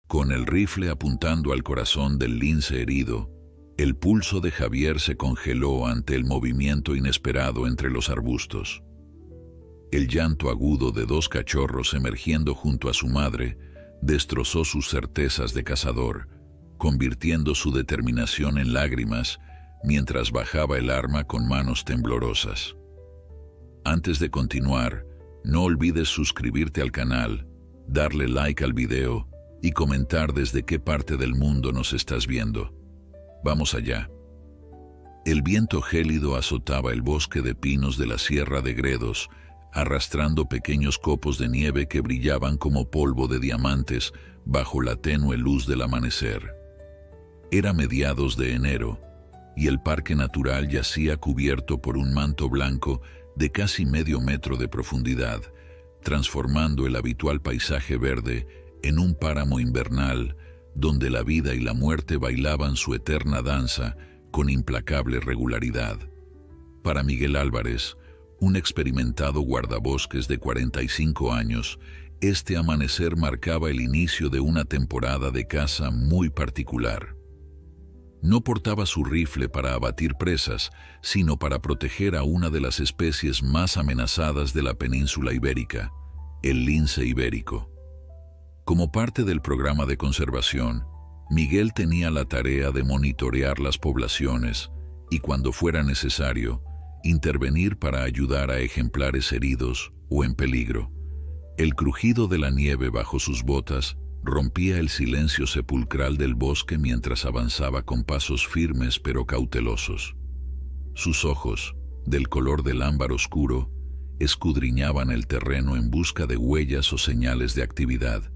Con el rifle apuntando al corazón del lince herido, el pulso de Javier se congeló ante el movimiento inesperado entre los arbustos. El llanto agudo de dos cachorros emergiendo junto a su madre destrozó sus certezas de cazador, convirtiendo su determinación en lágrimas mientras bajaba el arma con manos temblorosas. Antes de continuar, no olvides suscribirte al canal, darle like al video y comentar desde qué parte del mundo nos estás viendo. Vamos allá. El viento gélido azotaba el bosque de pinos de la Sierra de Gredos, arrastrando pequeños copos de nieve que brillaban como polvo de diamantes bajo la tenue luz del amanecer. Era mediados de enero, y el parque natural yacía cubierto por un manto blanco de casi medio metro de profundidad, transformando el habitual paisaje verde en un páramo invernal donde la vida y la muerte bailaban su eterna danza con implacable regularidad. Para Miguel Álvarez, un experimentado guardabosques de 45 años, este amanecer marcaba el inicio de una temporada de caza muy particular. No portaba su rifle para abatir presas, sino para proteger a una de las especies más amenazadas de la península ibérica, el lince ibérico. Como parte del programa de conservación, Miguel tenía la tarea de monitorear las poblaciones y, cuando fuera necesario, intervenir para ayudar a ejemplares heridos o en peligro. El crujido de la nieve bajo sus botas rompía el silencio sepulcral del bosque mientras avanzaba con pasos firmes pero cautelosos. Sus ojos, del color del ámbar oscuro, escudriñaban el terreno en busca de huellas o señales de actividad.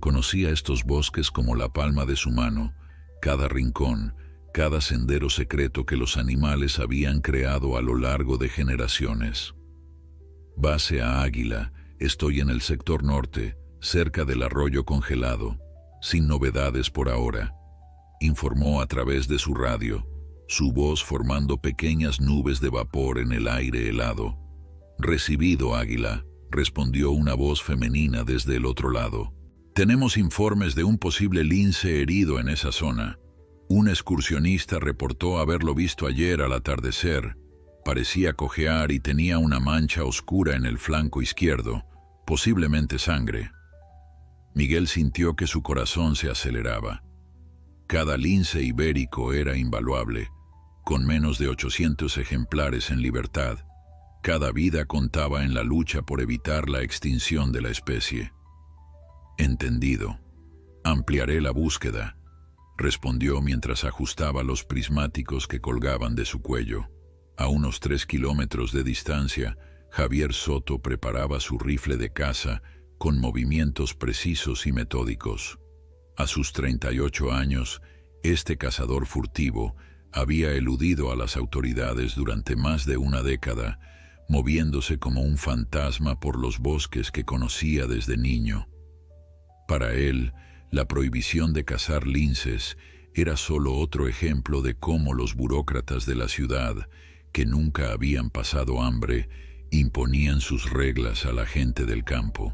Conocía estos bosques como la palma de su mano, cada rincón, cada sendero secreto que los animales habían creado a lo largo de generaciones. Base a Águila, estoy en el sector norte, cerca del arroyo congelado, sin novedades por ahora, informó a través de su radio, su voz formando pequeñas nubes de vapor en el aire helado. Recibido, Águila, respondió una voz femenina desde el otro lado. Tenemos informes de un posible lince herido en esa zona. Un excursionista reportó haberlo visto ayer al atardecer. Parecía cojear y tenía una mancha oscura en el flanco izquierdo, posiblemente sangre. Miguel sintió que su corazón se aceleraba. Cada lince ibérico era invaluable, con menos de 800 ejemplares en libertad. Cada vida contaba en la lucha por evitar la extinción de la especie. Entendido. Ampliaré la búsqueda, respondió mientras ajustaba los prismáticos que colgaban de su cuello. A unos 3 kilómetros de distancia, Javier Soto preparaba su rifle de caza con movimientos precisos y metódicos. A sus 38 años, este cazador furtivo había eludido a las autoridades durante más de una década, moviéndose como un fantasma por los bosques que conocía desde niño. Para él, la prohibición de cazar linces era solo otro ejemplo de cómo los burócratas de la ciudad, que nunca habían pasado hambre, imponían sus reglas a la gente del campo.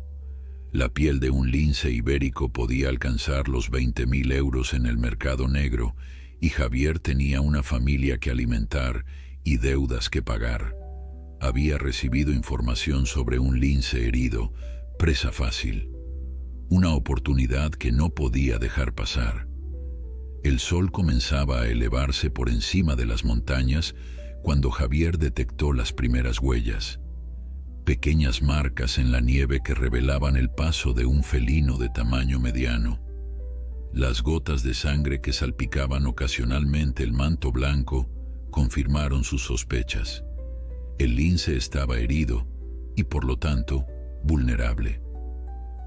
La piel de un lince ibérico podía alcanzar los 20.000 euros en el mercado negro, y Javier tenía una familia que alimentar y deudas que pagar. Había recibido información sobre un lince herido, presa fácil. Una oportunidad que no podía dejar pasar. El sol comenzaba a elevarse por encima de las montañas cuando Javier detectó las primeras huellas. Pequeñas marcas en la nieve que revelaban el paso de un felino de tamaño mediano. Las gotas de sangre que salpicaban ocasionalmente el manto blanco confirmaron sus sospechas. El lince estaba herido y, por lo tanto, vulnerable.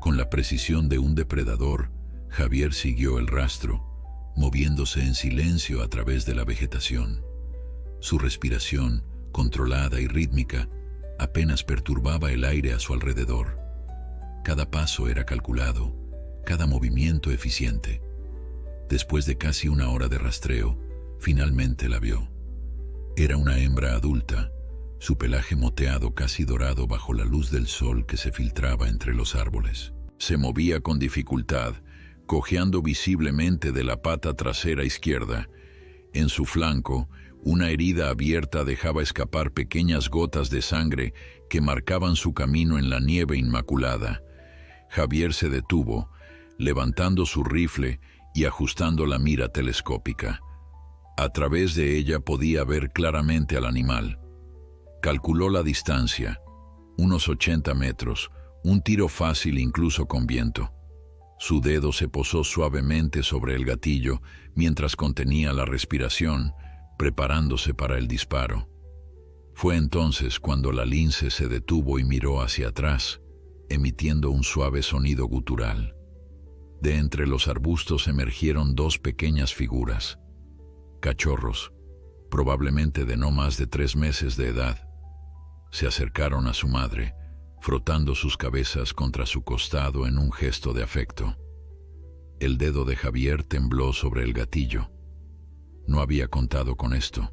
Con la precisión de un depredador, Javier siguió el rastro, moviéndose en silencio a través de la vegetación. Su respiración, controlada y rítmica, apenas perturbaba el aire a su alrededor. Cada paso era calculado, cada movimiento eficiente. Después de casi una hora de rastreo, finalmente la vio. Era una hembra adulta, su pelaje moteado casi dorado bajo la luz del sol que se filtraba entre los árboles. Se movía con dificultad, cojeando visiblemente de la pata trasera izquierda. En su flanco, una herida abierta dejaba escapar pequeñas gotas de sangre que marcaban su camino en la nieve inmaculada. Javier se detuvo, levantando su rifle y ajustando la mira telescópica. A través de ella podía ver claramente al animal. Calculó la distancia, unos 80 metros, un tiro fácil incluso con viento. Su dedo se posó suavemente sobre el gatillo mientras contenía la respiración, preparándose para el disparo. Fue entonces cuando la lince se detuvo y miró hacia atrás, emitiendo un suave sonido gutural. De entre los arbustos emergieron dos pequeñas figuras, cachorros, probablemente de no más de 3 meses de edad. Se acercaron a su madre, frotando sus cabezas contra su costado en un gesto de afecto. El dedo de Javier tembló sobre el gatillo. No había contado con esto.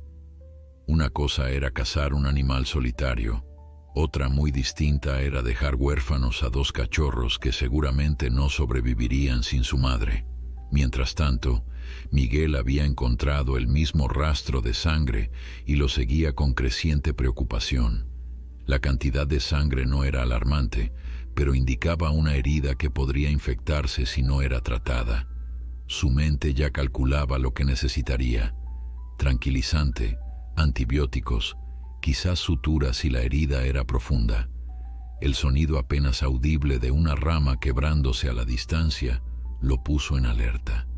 Una cosa era cazar un animal solitario, otra muy distinta era dejar huérfanos a 2 cachorros que seguramente no sobrevivirían sin su madre. Mientras tanto, Miguel había encontrado el mismo rastro de sangre y lo seguía con creciente preocupación. La cantidad de sangre no era alarmante, pero indicaba una herida que podría infectarse si no era tratada. Su mente ya calculaba lo que necesitaría: tranquilizante, antibióticos, quizás suturas si la herida era profunda. El sonido apenas audible de una rama quebrándose a la distancia lo puso en alerta.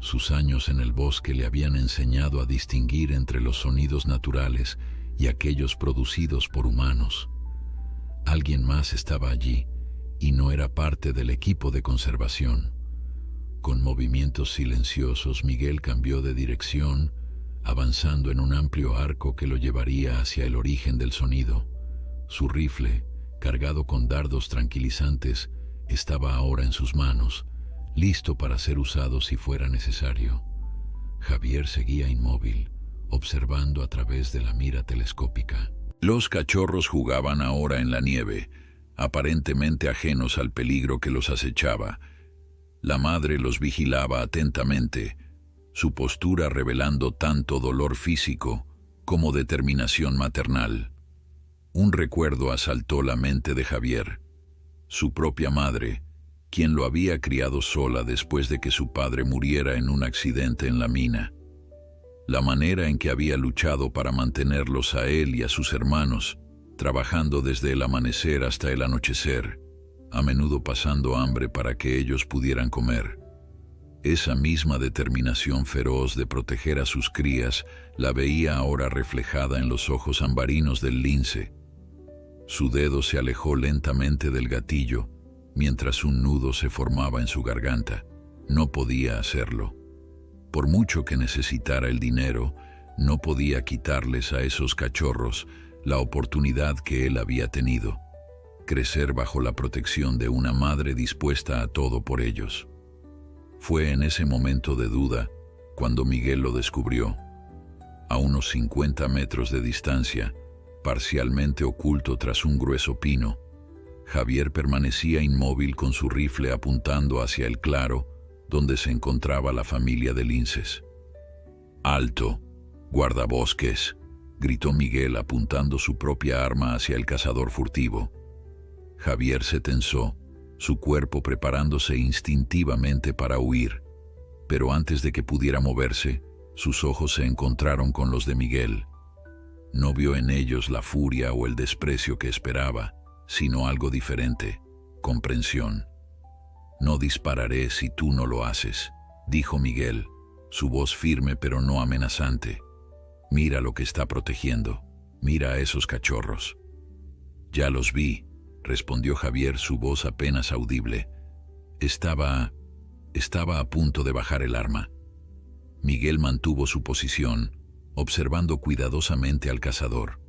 Sus años en el bosque le habían enseñado a distinguir entre los sonidos naturales y aquellos producidos por humanos. Alguien más estaba allí, y no era parte del equipo de conservación. Con movimientos silenciosos, Miguel cambió de dirección, avanzando en un amplio arco que lo llevaría hacia el origen del sonido. Su rifle, cargado con dardos tranquilizantes, estaba ahora en sus manos, listo para ser usado si fuera necesario. Javier seguía inmóvil, observando a través de la mira telescópica. Los cachorros jugaban ahora en la nieve, aparentemente ajenos al peligro que los acechaba. La madre los vigilaba atentamente, su postura revelando tanto dolor físico como determinación maternal. Un recuerdo asaltó la mente de Javier. Su propia madre, quien lo había criado sola después de que su padre muriera en un accidente en la mina. La manera en que había luchado para mantenerlos a él y a sus hermanos, trabajando desde el amanecer hasta el anochecer, a menudo pasando hambre para que ellos pudieran comer. Esa misma determinación feroz de proteger a sus crías la veía ahora reflejada en los ojos ambarinos del lince. Su dedo se alejó lentamente del gatillo, mientras un nudo se formaba en su garganta. No podía hacerlo. Por mucho que necesitara el dinero, no podía quitarles a esos cachorros la oportunidad que él había tenido: crecer bajo la protección de una madre dispuesta a todo por ellos. Fue en ese momento de duda cuando Miguel lo descubrió. A unos 50 metros de distancia, parcialmente oculto tras un grueso pino, Javier permanecía inmóvil con su rifle apuntando hacia el claro donde se encontraba la familia de linces. «¡Alto, guardabosques!», gritó Miguel apuntando su propia arma hacia el cazador furtivo. Javier se tensó, su cuerpo preparándose instintivamente para huir, pero antes de que pudiera moverse, sus ojos se encontraron con los de Miguel. No vio en ellos la furia o el desprecio que esperaba, sino algo diferente: comprensión. «No dispararé si tú no lo haces», dijo Miguel, su voz firme pero no amenazante. «Mira lo que está protegiendo, mira a esos cachorros». «Ya los vi», respondió Javier, su voz apenas audible. Estaba a punto de bajar el arma. Miguel mantuvo su posición, observando cuidadosamente al cazador.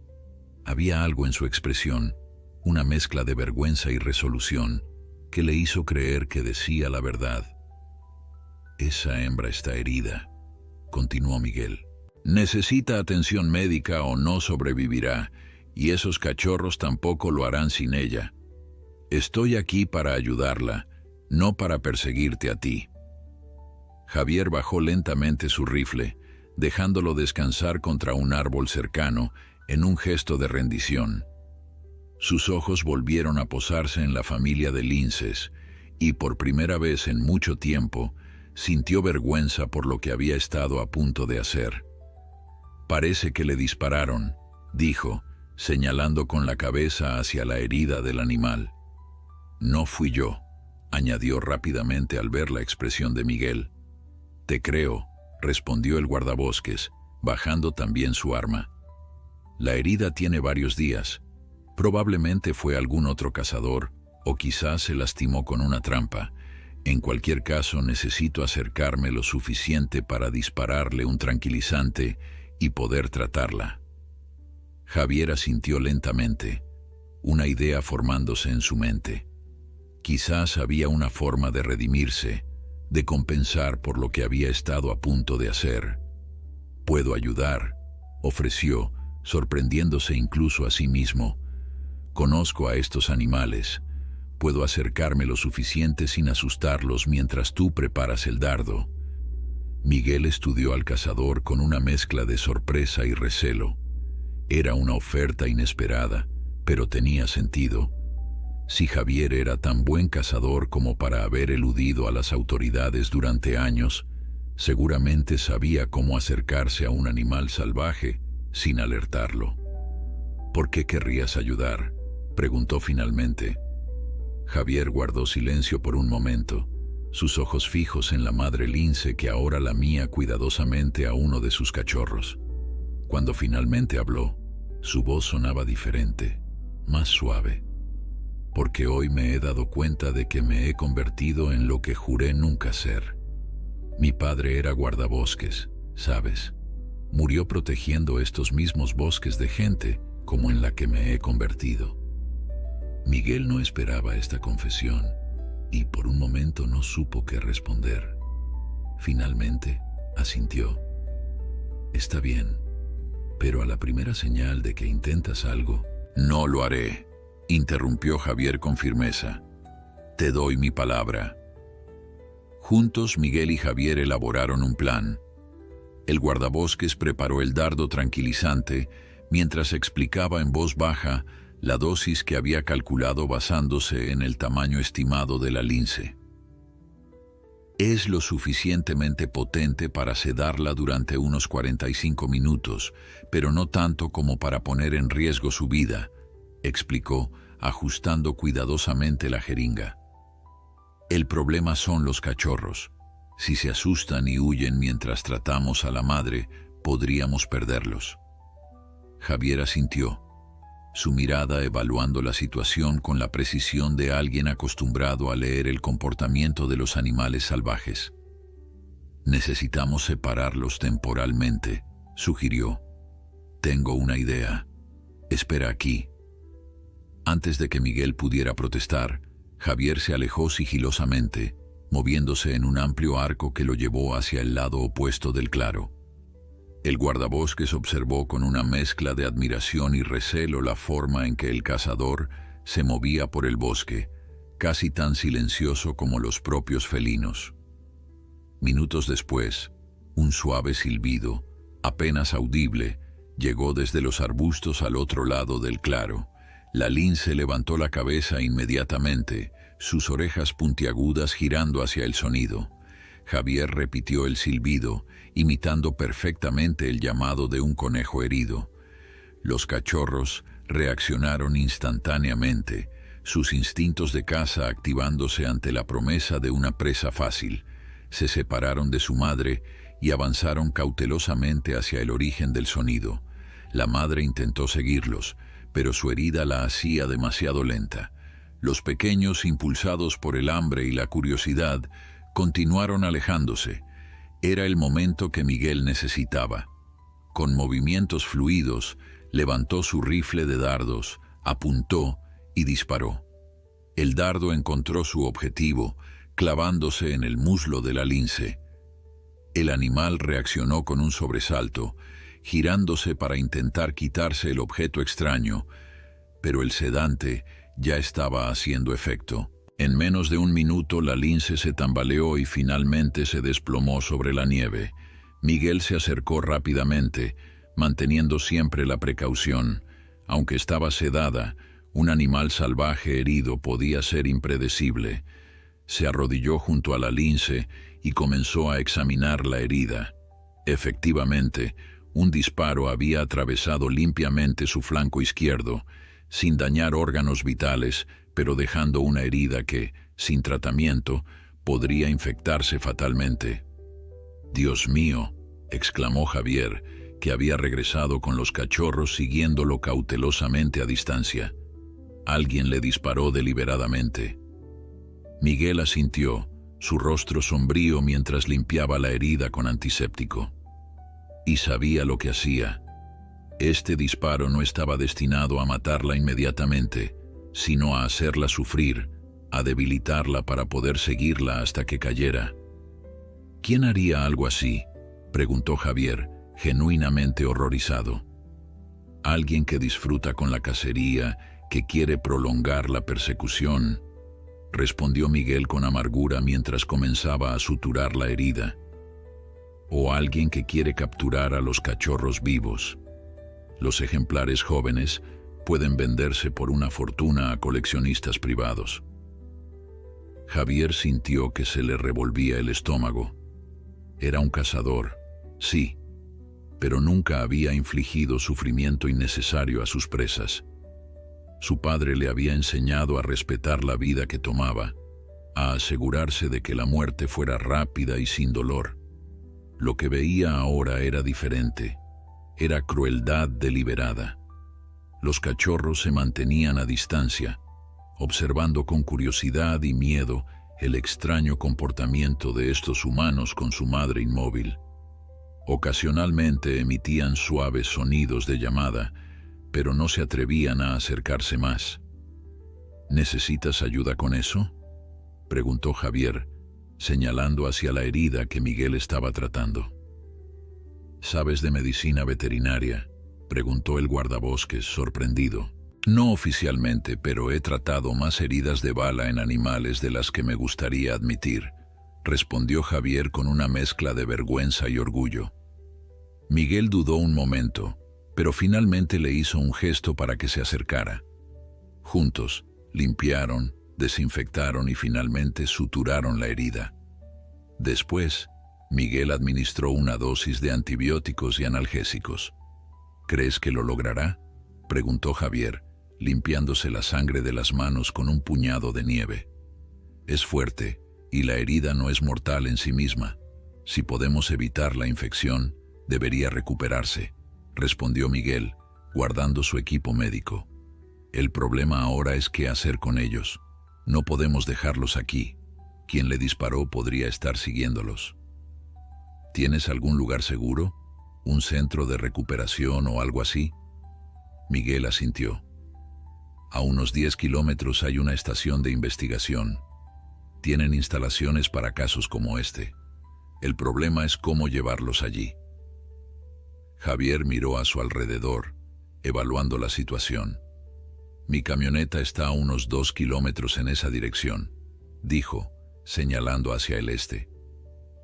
Había algo en su expresión, una mezcla de vergüenza y resolución, que le hizo creer que decía la verdad. «Esa hembra está herida», continuó Miguel. «Necesita atención médica o no sobrevivirá, y esos cachorros tampoco lo harán sin ella. Estoy aquí para ayudarla, no para perseguirte a ti. Javier bajó lentamente su rifle, dejándolo descansar contra un árbol cercano en un gesto de rendición. Sus ojos volvieron a posarse en la familia de linces y por primera vez en mucho tiempo sintió vergüenza por lo que había estado a punto de hacer. «Parece que le dispararon», dijo, señalando con la cabeza hacia la herida del animal. «No fui yo», añadió rápidamente al ver la expresión de Miguel. «Te creo», respondió el guardabosques, bajando también su arma. «La herida tiene varios días. Probablemente fue algún otro cazador, o quizás se lastimó con una trampa. En cualquier caso, necesito acercarme lo suficiente para dispararle un tranquilizante y poder tratarla». Javier asintió lentamente, una idea formándose en su mente. Quizás había una forma de redimirse, de compensar por lo que había estado a punto de hacer. «Puedo ayudar», ofreció, sorprendiéndose incluso a sí mismo. «Conozco a estos animales. Puedo acercarme lo suficiente sin asustarlos mientras tú preparas el dardo». Miguel estudió al cazador con una mezcla de sorpresa y recelo. Era una oferta inesperada, pero tenía sentido. Si Javier era tan buen cazador como para haber eludido a las autoridades durante años, seguramente sabía cómo acercarse a un animal salvaje sin alertarlo. «¿Por qué querrías ayudar?», preguntó finalmente. Javier guardó silencio por un momento, sus ojos fijos en la madre lince que ahora lamía cuidadosamente a uno de sus cachorros. Cuando finalmente habló, su voz sonaba diferente, más suave. «Porque hoy me he dado cuenta de que me he convertido en lo que juré nunca ser. Mi padre era guardabosques, ¿sabes? Murió protegiendo estos mismos bosques de gente como en la que me he convertido». Miguel no esperaba esta confesión y por un momento no supo qué responder. Finalmente, asintió. «Está bien, pero a la primera señal de que intentas algo». «No lo haré», interrumpió Javier con firmeza. «Te doy mi palabra». Juntos, Miguel y Javier elaboraron un plan. El guardabosques preparó el dardo tranquilizante mientras explicaba en voz baja la dosis que había calculado basándose en el tamaño estimado de la lince. «Es lo suficientemente potente para sedarla durante unos 45 minutos, pero no tanto como para poner en riesgo su vida», explicó, ajustando cuidadosamente la jeringa. «El problema son los cachorros. Si se asustan y huyen mientras tratamos a la madre, podríamos perderlos». Javier asintió, su mirada evaluando la situación con la precisión de alguien acostumbrado a leer el comportamiento de los animales salvajes. «Necesitamos separarlos temporalmente», sugirió. «Tengo una idea. Espera aquí». Antes de que Miguel pudiera protestar, Javier se alejó sigilosamente, moviéndose en un amplio arco que lo llevó hacia el lado opuesto del claro. El guardabosques observó con una mezcla de admiración y recelo la forma en que el cazador se movía por el bosque, casi tan silencioso como los propios felinos. Minutos después, un suave silbido, apenas audible, llegó desde los arbustos al otro lado del claro. La lince levantó la cabeza inmediatamente, sus orejas puntiagudas girando hacia el sonido. Javier repitió el silbido, imitando perfectamente el llamado de un conejo herido. Los cachorros reaccionaron instantáneamente, sus instintos de caza activándose ante la promesa de una presa fácil. Se separaron de su madre y avanzaron cautelosamente hacia el origen del sonido. La madre intentó seguirlos, pero su herida la hacía demasiado lenta. Los pequeños, impulsados por el hambre y la curiosidad, continuaron alejándose. Era el momento que Miguel necesitaba. Con movimientos fluidos, levantó su rifle de dardos, apuntó y disparó. El dardo encontró su objetivo, clavándose en el muslo de la lince. El animal reaccionó con un sobresalto, girándose para intentar quitarse el objeto extraño, pero el sedante ya estaba haciendo efecto. En menos de un minuto la lince se tambaleó y finalmente se desplomó sobre la nieve. Miguel se acercó rápidamente, manteniendo siempre la precaución. Aunque estaba sedada, un animal salvaje herido podía ser impredecible. Se arrodilló junto a la lince y comenzó a examinar la herida. Efectivamente, un disparo había atravesado limpiamente su flanco izquierdo, sin dañar órganos vitales, pero dejando una herida que, sin tratamiento, podría infectarse fatalmente. «Dios mío», exclamó Javier, que había regresado con los cachorros siguiéndolo cautelosamente a distancia. Alguien le disparó deliberadamente. Miguel asintió, su rostro sombrío mientras limpiaba la herida con antiséptico. Y sabía lo que hacía. Este disparo no estaba destinado a matarla inmediatamente, sino a hacerla sufrir, a debilitarla para poder seguirla hasta que cayera. ¿Quién haría algo así?, preguntó Javier, genuinamente horrorizado. Alguien que disfruta con la cacería, que quiere prolongar la persecución, respondió Miguel con amargura mientras comenzaba a suturar la herida. O alguien que quiere capturar a los cachorros vivos. Los ejemplares jóvenes pueden venderse por una fortuna a coleccionistas privados. Javier sintió que se le revolvía el estómago. Era un cazador, sí, pero nunca había infligido sufrimiento innecesario a sus presas. Su padre le había enseñado a respetar la vida que tomaba, a asegurarse de que la muerte fuera rápida y sin dolor. Lo que veía ahora era diferente. Era crueldad deliberada. Los cachorros se mantenían a distancia, observando con curiosidad y miedo el extraño comportamiento de estos humanos con su madre inmóvil. Ocasionalmente emitían suaves sonidos de llamada, pero no se atrevían a acercarse más. ¿Necesitas ayuda con eso?, preguntó Javier, señalando hacia la herida que Miguel estaba tratando. ¿Sabes de medicina veterinaria?, preguntó el guardabosques, sorprendido. No oficialmente, pero he tratado más heridas de bala en animales de las que me gustaría admitir, respondió Javier con una mezcla de vergüenza y orgullo. Miguel dudó un momento, pero finalmente le hizo un gesto para que se acercara. Juntos, limpiaron, desinfectaron y finalmente suturaron la herida. Después, Miguel administró una dosis de antibióticos y analgésicos. ¿Crees que lo logrará?, preguntó Javier, limpiándose la sangre de las manos con un puñado de nieve. Es fuerte, y la herida no es mortal en sí misma. Si podemos evitar la infección, debería recuperarse, respondió Miguel, guardando su equipo médico. El problema ahora es qué hacer con ellos. No podemos dejarlos aquí. Quien le disparó podría estar siguiéndolos. ¿Tienes algún lugar seguro? ¿Un centro de recuperación o algo así? Miguel asintió. A unos 10 kilómetros hay una estación de investigación. Tienen instalaciones para casos como este. El problema es cómo llevarlos allí. Javier miró a su alrededor, evaluando la situación. Mi camioneta está a unos 2 kilómetros en esa dirección, dijo, señalando hacia el este.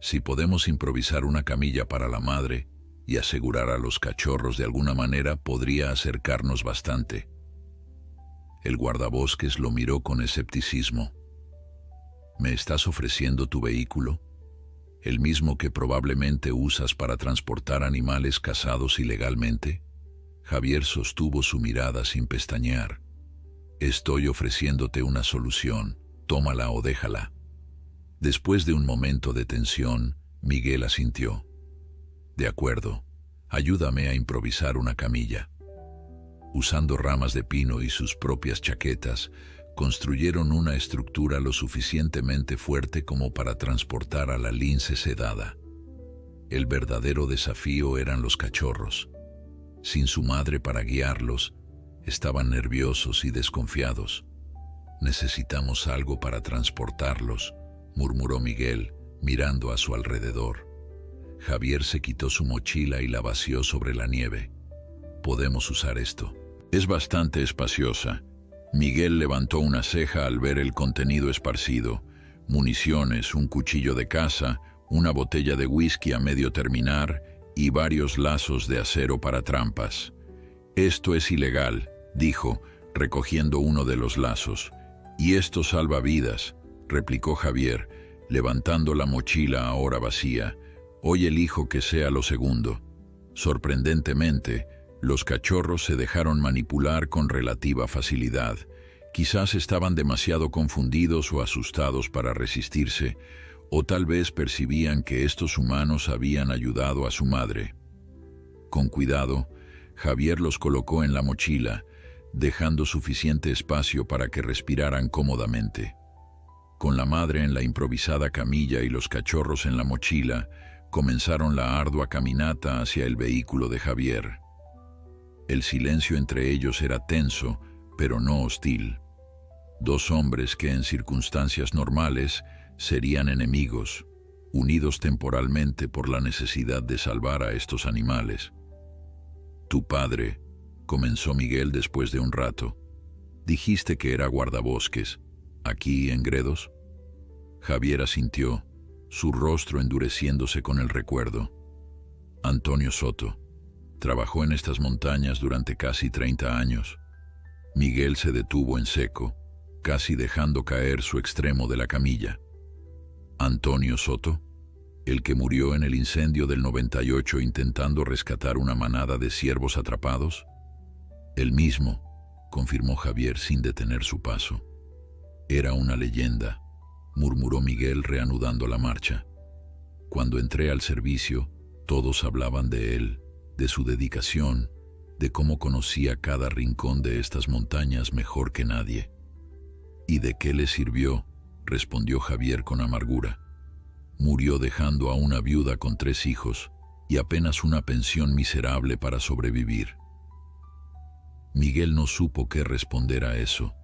Si podemos improvisar una camilla para la madre y asegurar a los cachorros de alguna manera, podría acercarnos bastante. El guardabosques lo miró con escepticismo. ¿Me estás ofreciendo tu vehículo? ¿El mismo que probablemente usas para transportar animales cazados ilegalmente? Javier sostuvo su mirada sin pestañear. Estoy ofreciéndote una solución, tómala o déjala. Después de un momento de tensión, Miguel asintió. De acuerdo, ayúdame a improvisar una camilla. Usando ramas de pino y sus propias chaquetas, construyeron una estructura lo suficientemente fuerte como para transportar a la lince sedada. El verdadero desafío eran los cachorros. Sin su madre para guiarlos, estaban nerviosos y desconfiados. Necesitamos algo para transportarlos, murmuró Miguel, mirando a su alrededor. Javier se quitó su mochila y la vació sobre la nieve. Podemos usar esto. Es bastante espaciosa, Miguel levantó una ceja al ver el contenido esparcido: municiones, un cuchillo de caza, una botella de whisky a medio terminar y varios lazos de acero para trampas. «Esto es ilegal», dijo, recogiendo uno de los lazos. «Y esto salva vidas», replicó Javier, levantando la mochila ahora vacía. «Hoy elijo que sea lo segundo». Sorprendentemente, los cachorros se dejaron manipular con relativa facilidad. Quizás estaban demasiado confundidos o asustados para resistirse, o tal vez percibían que estos humanos habían ayudado a su madre. Con cuidado, Javier los colocó en la mochila, dejando suficiente espacio para que respiraran cómodamente. Con la madre en la improvisada camilla y los cachorros en la mochila, comenzaron la ardua caminata hacia el vehículo de Javier. El silencio entre ellos era tenso, pero no hostil. Dos hombres que en circunstancias normales serían enemigos, unidos temporalmente por la necesidad de salvar a estos animales. «Tu padre», comenzó Miguel después de un rato, «dijiste que era guardabosques, aquí en Gredos». Javier asintió, su rostro endureciéndose con el recuerdo. «Antonio Soto. Trabajó en estas montañas durante casi 30 años. Miguel se detuvo en seco, casi dejando caer su extremo de la camilla. «¿Antonio Soto? ¿El que murió en el incendio del 98 intentando rescatar una manada de ciervos atrapados?» «El mismo», confirmó Javier sin detener su paso. «Era una leyenda», murmuró Miguel reanudando la marcha. «Cuando entré al servicio, todos hablaban de él, de su dedicación, de cómo conocía cada rincón de estas montañas mejor que nadie». «¿Y de qué le sirvió?», respondió Javier con amargura. «Murió dejando a una viuda con 3 hijos y apenas una pensión miserable para sobrevivir». Miguel no supo qué responder a eso.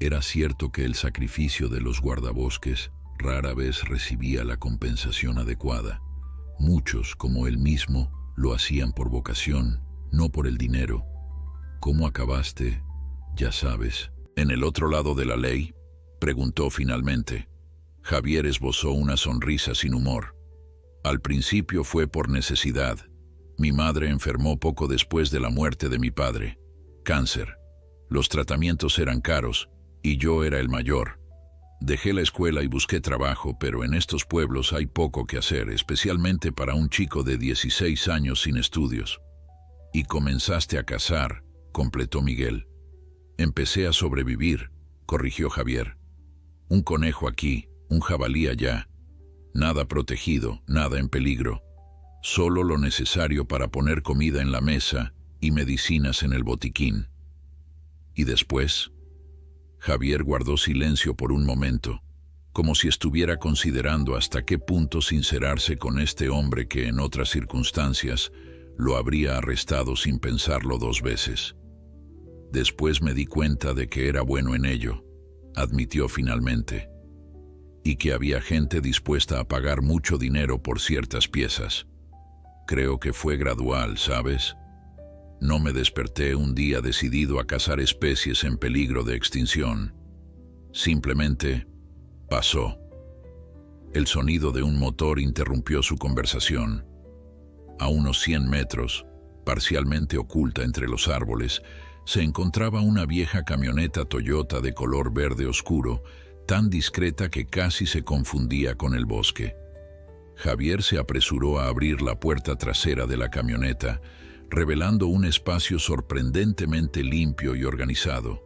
Era cierto que el sacrificio de los guardabosques rara vez recibía la compensación adecuada. Muchos, como él mismo, lo hacían por vocación, no por el dinero. «¿Cómo acabaste? Ya sabes». «¿En el otro lado de la ley?», preguntó finalmente. Javier esbozó una sonrisa sin humor. «Al principio fue por necesidad. Mi madre enfermó poco después de la muerte de mi padre. Cáncer. Los tratamientos eran caros y yo era el mayor. Dejé la escuela y busqué trabajo, pero en estos pueblos hay poco que hacer, especialmente para un chico de 16 años sin estudios». «Y comenzaste a cazar», completó Miguel. «Empecé a sobrevivir», corrigió Javier. «Un conejo aquí, un jabalí allá. Nada protegido, nada en peligro. Solo lo necesario para poner comida en la mesa y medicinas en el botiquín». «¿Y después?». Javier guardó silencio por un momento, como si estuviera considerando hasta qué punto sincerarse con este hombre que en otras circunstancias lo habría arrestado sin pensarlo 2 veces. «Después me di cuenta de que era bueno en ello», admitió finalmente, «y que había gente dispuesta a pagar mucho dinero por ciertas piezas. Creo que fue gradual, ¿sabes? No me desperté un día decidido a cazar especies en peligro de extinción. Simplemente pasó». El sonido de un motor interrumpió su conversación. A unos 100 metros, parcialmente oculta entre los árboles, se encontraba una vieja camioneta Toyota de color verde oscuro, tan discreta que casi se confundía con el bosque. Javier se apresuró a abrir la puerta trasera de la camioneta, revelando un espacio sorprendentemente limpio y organizado.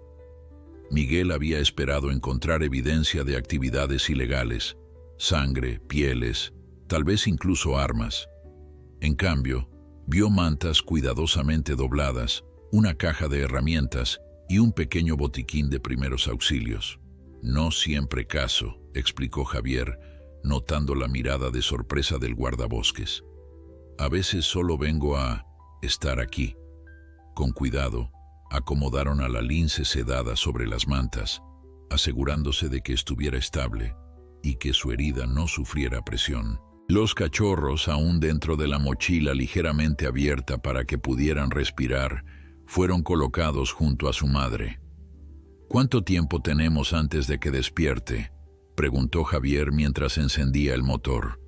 Miguel había esperado encontrar evidencia de actividades ilegales, sangre, pieles, tal vez incluso armas. En cambio, vio mantas cuidadosamente dobladas, una caja de herramientas y un pequeño botiquín de primeros auxilios. «No siempre caso», explicó Javier, notando la mirada de sorpresa del guardabosques. «A veces solo vengo a estar aquí». Con cuidado, acomodaron a la lince sedada sobre las mantas, asegurándose de que estuviera estable y que su herida no sufriera presión. Los cachorros, aún dentro de la mochila ligeramente abierta para que pudieran respirar, fueron colocados junto a su madre. ¿Cuánto tiempo tenemos antes de que despierte?, preguntó Javier mientras encendía el motor.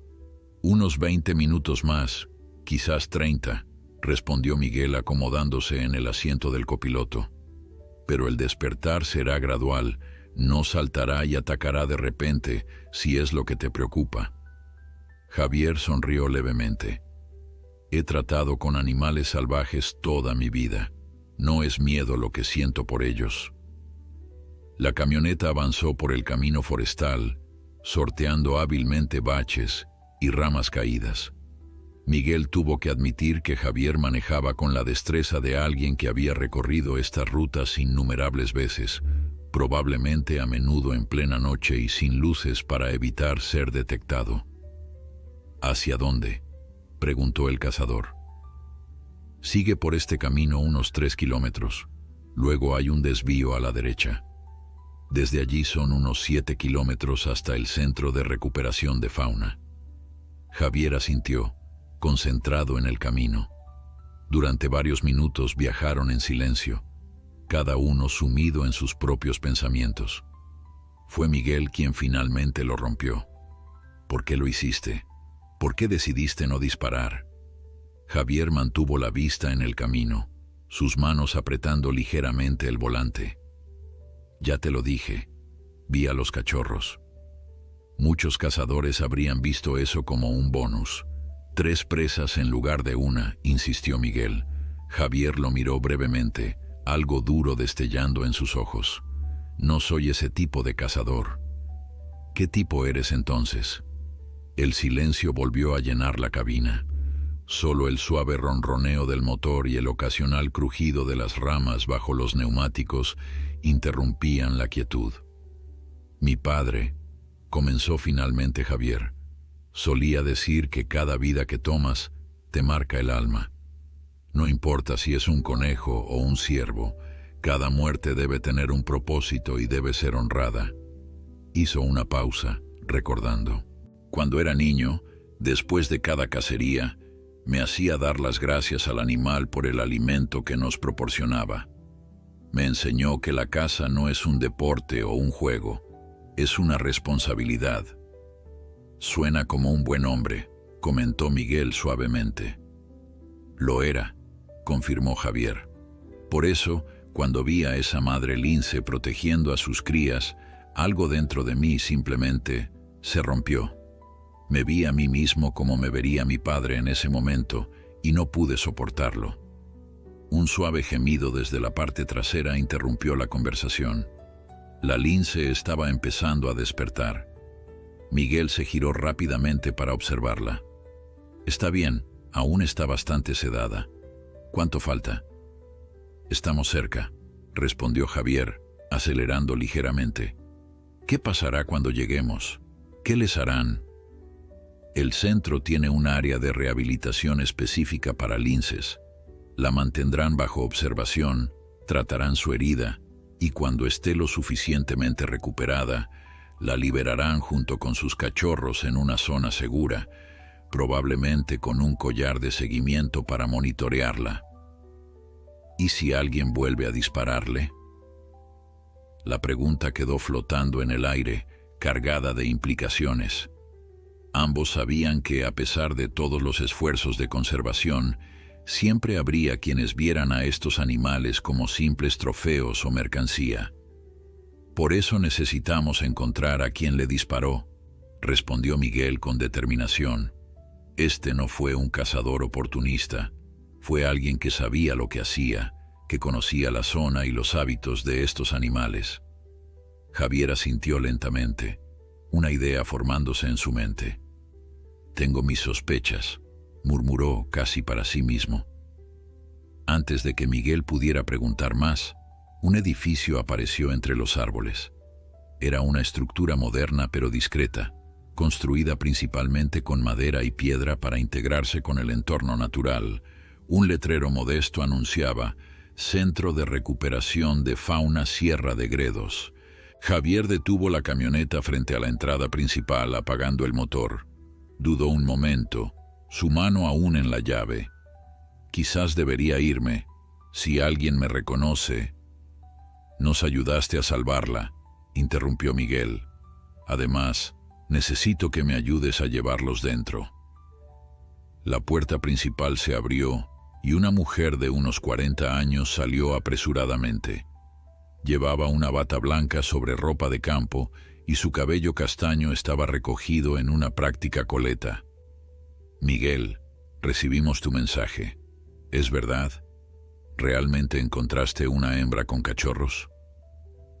Unos 20 minutos más, quizás 30, respondió Miguel acomodándose en el asiento del copiloto. Pero el despertar será gradual, no saltará y atacará de repente, si es lo que te preocupa. Javier sonrió levemente. He tratado con animales salvajes toda mi vida. No es miedo lo que siento por ellos. La camioneta avanzó por el camino forestal, sorteando hábilmente baches y ramas caídas. Miguel tuvo que admitir que Javier manejaba con la destreza de alguien que había recorrido estas rutas innumerables veces, probablemente a menudo en plena noche y sin luces para evitar ser detectado. ¿Hacia dónde?, preguntó el cazador. Sigue por este camino unos 3 kilómetros. Luego hay un desvío a la derecha. Desde allí son unos 7 kilómetros hasta el centro de recuperación de fauna. Javier asintió, concentrado en el camino. Durante varios minutos viajaron en silencio, cada uno sumido en sus propios pensamientos. Fue Miguel quien finalmente lo rompió. ¿Por qué lo hiciste? ¿Por qué decidiste no disparar? Javier mantuvo la vista en el camino, sus manos apretando ligeramente el volante. Ya te lo dije, vi a los cachorros. Muchos cazadores habrían visto eso como un bonus. 3 presas en lugar de una, insistió Miguel. Javier lo miró brevemente, algo duro destellando en sus ojos. No soy ese tipo de cazador. ¿Qué tipo eres entonces? El silencio volvió a llenar la cabina. Solo el suave ronroneo del motor y el ocasional crujido de las ramas bajo los neumáticos interrumpían la quietud. Mi padre, comenzó finalmente Javier, solía decir que cada vida que tomas te marca el alma. No importa si es un conejo o un ciervo, cada muerte debe tener un propósito y debe ser honrada. Hizo una pausa, recordando. Cuando era niño, después de cada cacería, me hacía dar las gracias al animal por el alimento que nos proporcionaba. Me enseñó que la caza no es un deporte o un juego, es una responsabilidad. Suena como un buen hombre, comentó Miguel suavemente. Lo era, confirmó Javier. Por eso, cuando vi a esa madre lince protegiendo a sus crías, algo dentro de mí simplemente se rompió. Me vi a mí mismo como me vería mi padre en ese momento y no pude soportarlo. Un suave gemido desde la parte trasera interrumpió la conversación. La lince estaba empezando a despertar. Miguel se giró rápidamente para observarla. Está bien, aún está bastante sedada. ¿Cuánto falta? Estamos cerca, respondió Javier, acelerando ligeramente. ¿Qué pasará cuando lleguemos? ¿Qué les harán? El centro tiene un área de rehabilitación específica para linces. La mantendrán bajo observación, tratarán su herida y cuando esté lo suficientemente recuperada, la liberarán junto con sus cachorros en una zona segura, probablemente con un collar de seguimiento para monitorearla. ¿Y si alguien vuelve a dispararle? La pregunta quedó flotando en el aire, cargada de implicaciones. Ambos sabían que, a pesar de todos los esfuerzos de conservación, siempre habría quienes vieran a estos animales como simples trofeos o mercancía. Por eso necesitamos encontrar a quien le disparó, respondió Miguel con determinación. Este no fue un cazador oportunista, fue alguien que sabía lo que hacía, que conocía la zona y los hábitos de estos animales. Javier asintió lentamente, una idea formándose en su mente. Tengo mis sospechas, murmuró casi para sí mismo. Antes de que Miguel pudiera preguntar más, un edificio apareció entre los árboles. Era una estructura moderna pero discreta, construida principalmente con madera y piedra para integrarse con el entorno natural. Un letrero modesto anunciaba Centro de Recuperación de Fauna Sierra de Gredos. Javier detuvo la camioneta frente a la entrada principal, apagando el motor. Dudó un momento, su mano aún en la llave. Quizás debería irme. Si alguien me reconoce. Nos ayudaste a salvarla, interrumpió Miguel. Además, necesito que me ayudes a llevarlos dentro. La puerta principal se abrió y una mujer de unos 40 años salió apresuradamente. Llevaba una bata blanca sobre ropa de campo y su cabello castaño estaba recogido en una práctica coleta. Miguel, recibimos tu mensaje. ¿Es verdad? ¿Realmente encontraste una hembra con cachorros?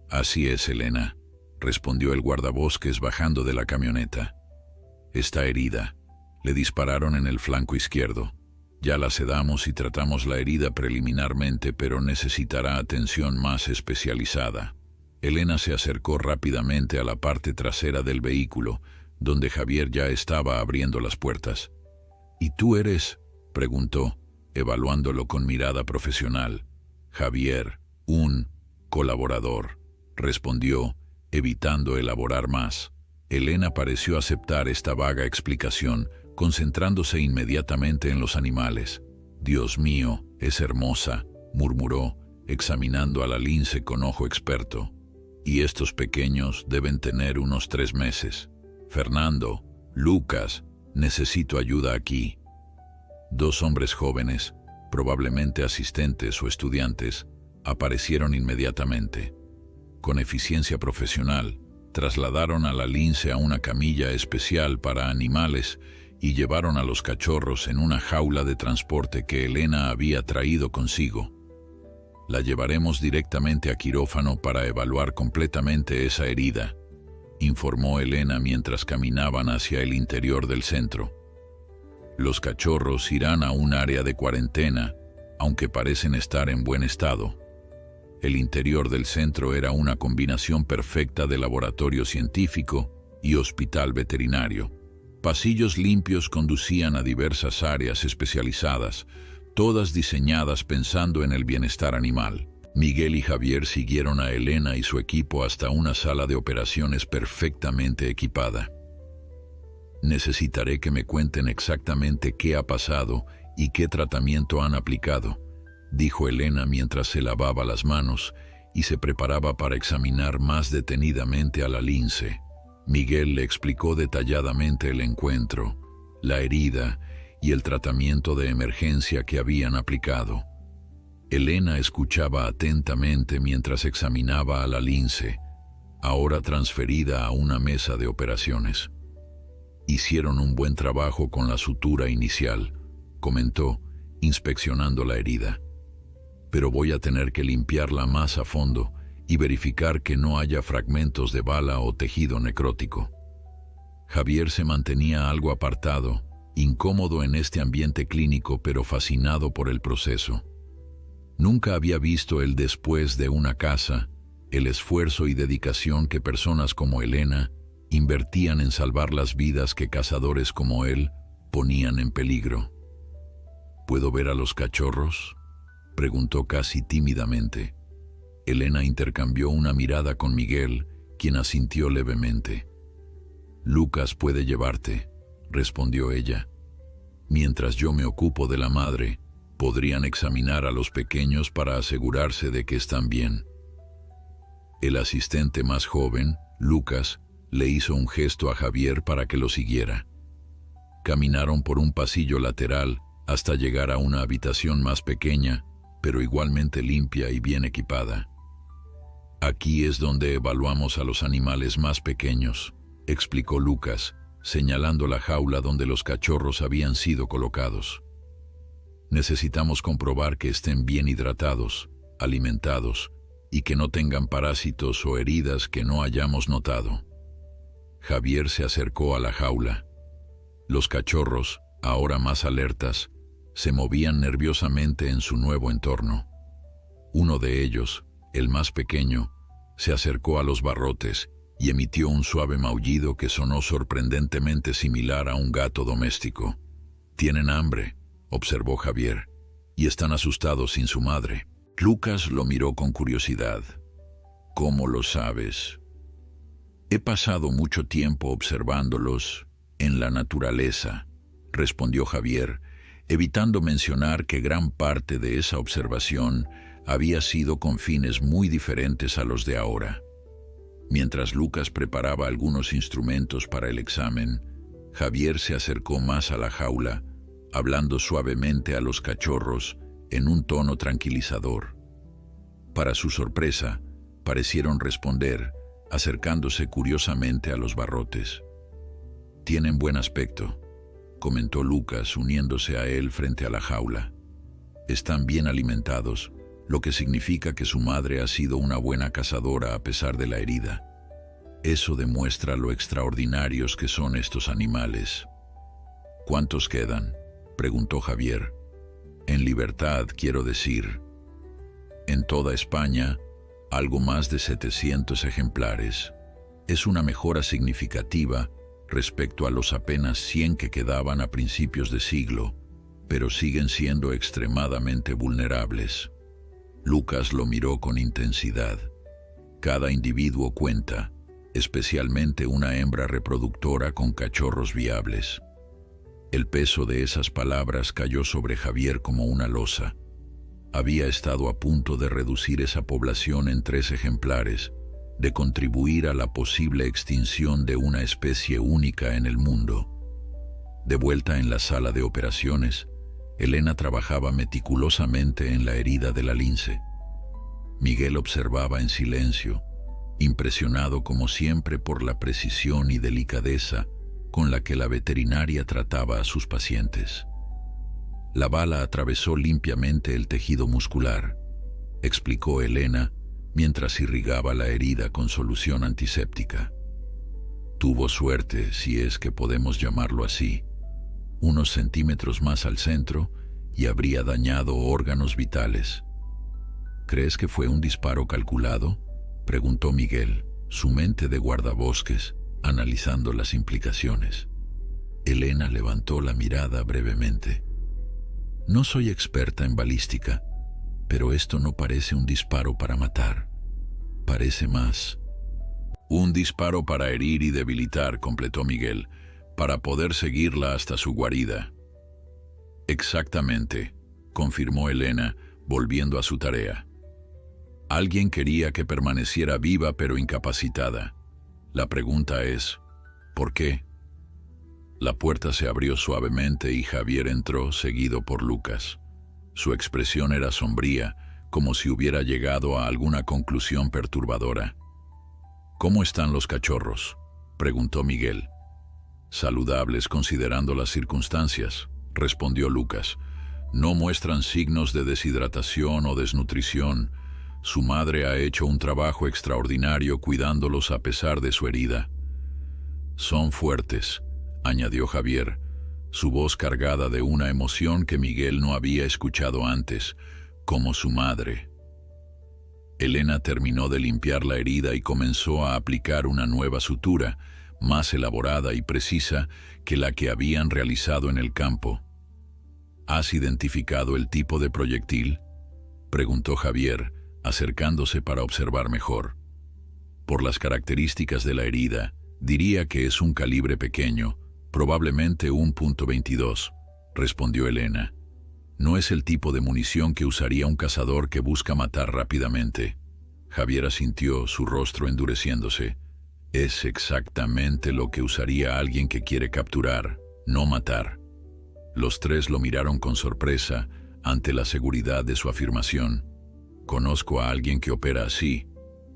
Así es, Elena, respondió el guardabosques bajando de la camioneta. Está herida. Le dispararon en el flanco izquierdo. Ya la sedamos y tratamos la herida preliminarmente, pero necesitará atención más especializada. Elena se acercó rápidamente a la parte trasera del vehículo, donde Javier ya estaba abriendo las puertas. ¿Y tú eres?, preguntó, evaluándolo con mirada profesional. Javier, un colaborador, respondió, evitando elaborar más. Elena pareció aceptar esta vaga explicación, concentrándose inmediatamente en los animales. Dios mío, es hermosa, murmuró, examinando a la lince con ojo experto. Y estos pequeños deben tener unos 3 meses. Fernando, Lucas, necesito ayuda aquí. 2 hombres jóvenes, probablemente asistentes o estudiantes, aparecieron inmediatamente. Con eficiencia profesional, trasladaron a la lince a una camilla especial para animales y llevaron a los cachorros en una jaula de transporte que Elena había traído consigo. La llevaremos directamente a quirófano para evaluar completamente esa herida, informó Elena mientras caminaban hacia el interior del centro. Los cachorros irán a un área de cuarentena, aunque parecen estar en buen estado. El interior del centro era una combinación perfecta de laboratorio científico y hospital veterinario. Pasillos limpios conducían a diversas áreas especializadas, todas diseñadas pensando en el bienestar animal. Miguel y Javier siguieron a Elena y su equipo hasta una sala de operaciones perfectamente equipada. Necesitaré que me cuenten exactamente qué ha pasado y qué tratamiento han aplicado, dijo Elena mientras se lavaba las manos y se preparaba para examinar más detenidamente a la lince. Miguel le explicó detalladamente el encuentro, la herida y el tratamiento de emergencia que habían aplicado. Elena escuchaba atentamente mientras examinaba a la lince, ahora transferida a una mesa de operaciones. Hicieron un buen trabajo con la sutura inicial, comentó, inspeccionando la herida. Pero voy a tener que limpiarla más a fondo y verificar que no haya fragmentos de bala o tejido necrótico. Javier se mantenía algo apartado, incómodo en este ambiente clínico, pero fascinado por el proceso. Nunca había visto el después de una caza, el esfuerzo y dedicación que personas como Elena invertían en salvar las vidas que cazadores como él ponían en peligro. ¿Puedo ver a los cachorros?, preguntó casi tímidamente. Elena intercambió una mirada con Miguel, quien asintió levemente. «Lucas puede llevarte», respondió ella. «Mientras yo me ocupo de la madre, podrían examinar a los pequeños para asegurarse de que están bien». El asistente más joven, Lucas, le hizo un gesto a Javier para que lo siguiera. Caminaron por un pasillo lateral hasta llegar a una habitación más pequeña, pero igualmente limpia y bien equipada. «Aquí es donde evaluamos a los animales más pequeños», explicó Lucas, señalando la jaula donde los cachorros habían sido colocados. «Necesitamos comprobar que estén bien hidratados, alimentados y que no tengan parásitos o heridas que no hayamos notado». Javier se acercó a la jaula. Los cachorros, ahora más alertas, se movían nerviosamente en su nuevo entorno. Uno de ellos, el más pequeño, se acercó a los barrotes y emitió un suave maullido que sonó sorprendentemente similar a un gato doméstico. «Tienen hambre», observó Javier, «y están asustados sin su madre». Lucas lo miró con curiosidad. «¿Cómo lo sabes?» «He pasado mucho tiempo observándolos en la naturaleza», respondió Javier, evitando mencionar que gran parte de esa observación había sido con fines muy diferentes a los de ahora. Mientras Lucas preparaba algunos instrumentos para el examen, Javier se acercó más a la jaula, hablando suavemente a los cachorros en un tono tranquilizador. Para su sorpresa, parecieron responder, acercándose curiosamente a los barrotes. «Tienen buen aspecto», comentó Lucas, uniéndose a él frente a la jaula. «Están bien alimentados, lo que significa que su madre ha sido una buena cazadora a pesar de la herida. Eso demuestra lo extraordinarios que son estos animales». «¿Cuántos quedan?», preguntó Javier. «En libertad, quiero decir». «En toda España, algo más de 700 ejemplares. Es una mejora significativa respecto a los apenas 100 que quedaban a principios de siglo, pero siguen siendo extremadamente vulnerables». Lucas lo miró con intensidad. «Cada individuo cuenta, especialmente una hembra reproductora con cachorros viables». El peso de esas palabras cayó sobre Javier como una losa. Había estado a punto de reducir esa población en 3 ejemplares, de contribuir a la posible extinción de una especie única en el mundo. De vuelta en la sala de operaciones, Elena trabajaba meticulosamente en la herida de la lince. Miguel observaba en silencio, impresionado como siempre por la precisión y delicadeza con la que la veterinaria trataba a sus pacientes. «La bala atravesó limpiamente el tejido muscular», explicó Elena mientras irrigaba la herida con solución antiséptica. «Tuvo suerte, si es que podemos llamarlo así, unos centímetros más al centro y habría dañado órganos vitales». «¿Crees que fue un disparo calculado?», preguntó Miguel, su mente de guardabosques, analizando las implicaciones. Elena levantó la mirada brevemente. «No soy experta en balística, pero esto no parece un disparo para matar. Parece más...». «Un disparo para herir y debilitar», completó Miguel, «para poder seguirla hasta su guarida». «Exactamente», confirmó Elena, volviendo a su tarea. «Alguien quería que permaneciera viva pero incapacitada. La pregunta es, ¿por qué?». La puerta se abrió suavemente y Javier entró, seguido por Lucas. Su expresión era sombría, como si hubiera llegado a alguna conclusión perturbadora. «¿Cómo están los cachorros?», preguntó Miguel. «Saludables considerando las circunstancias», respondió Lucas. «No muestran signos de deshidratación o desnutrición. Su madre ha hecho un trabajo extraordinario cuidándolos a pesar de su herida». «Son fuertes», añadió Javier, su voz cargada de una emoción que Miguel no había escuchado antes, como su madre. Elena terminó de limpiar la herida y comenzó a aplicar una nueva sutura, más elaborada y precisa que la que habían realizado en el campo. «¿Has identificado el tipo de proyectil?», preguntó Javier, acercándose para observar mejor. «Por las características de la herida, diría que es un calibre pequeño, probablemente un .22», respondió Elena. «No es el tipo de munición que usaría un cazador que busca matar rápidamente». Javier asintió, su rostro endureciéndose. «Es exactamente lo que usaría alguien que quiere capturar, no matar». Los tres lo miraron con sorpresa ante la seguridad de su afirmación. «Conozco a alguien que opera así»,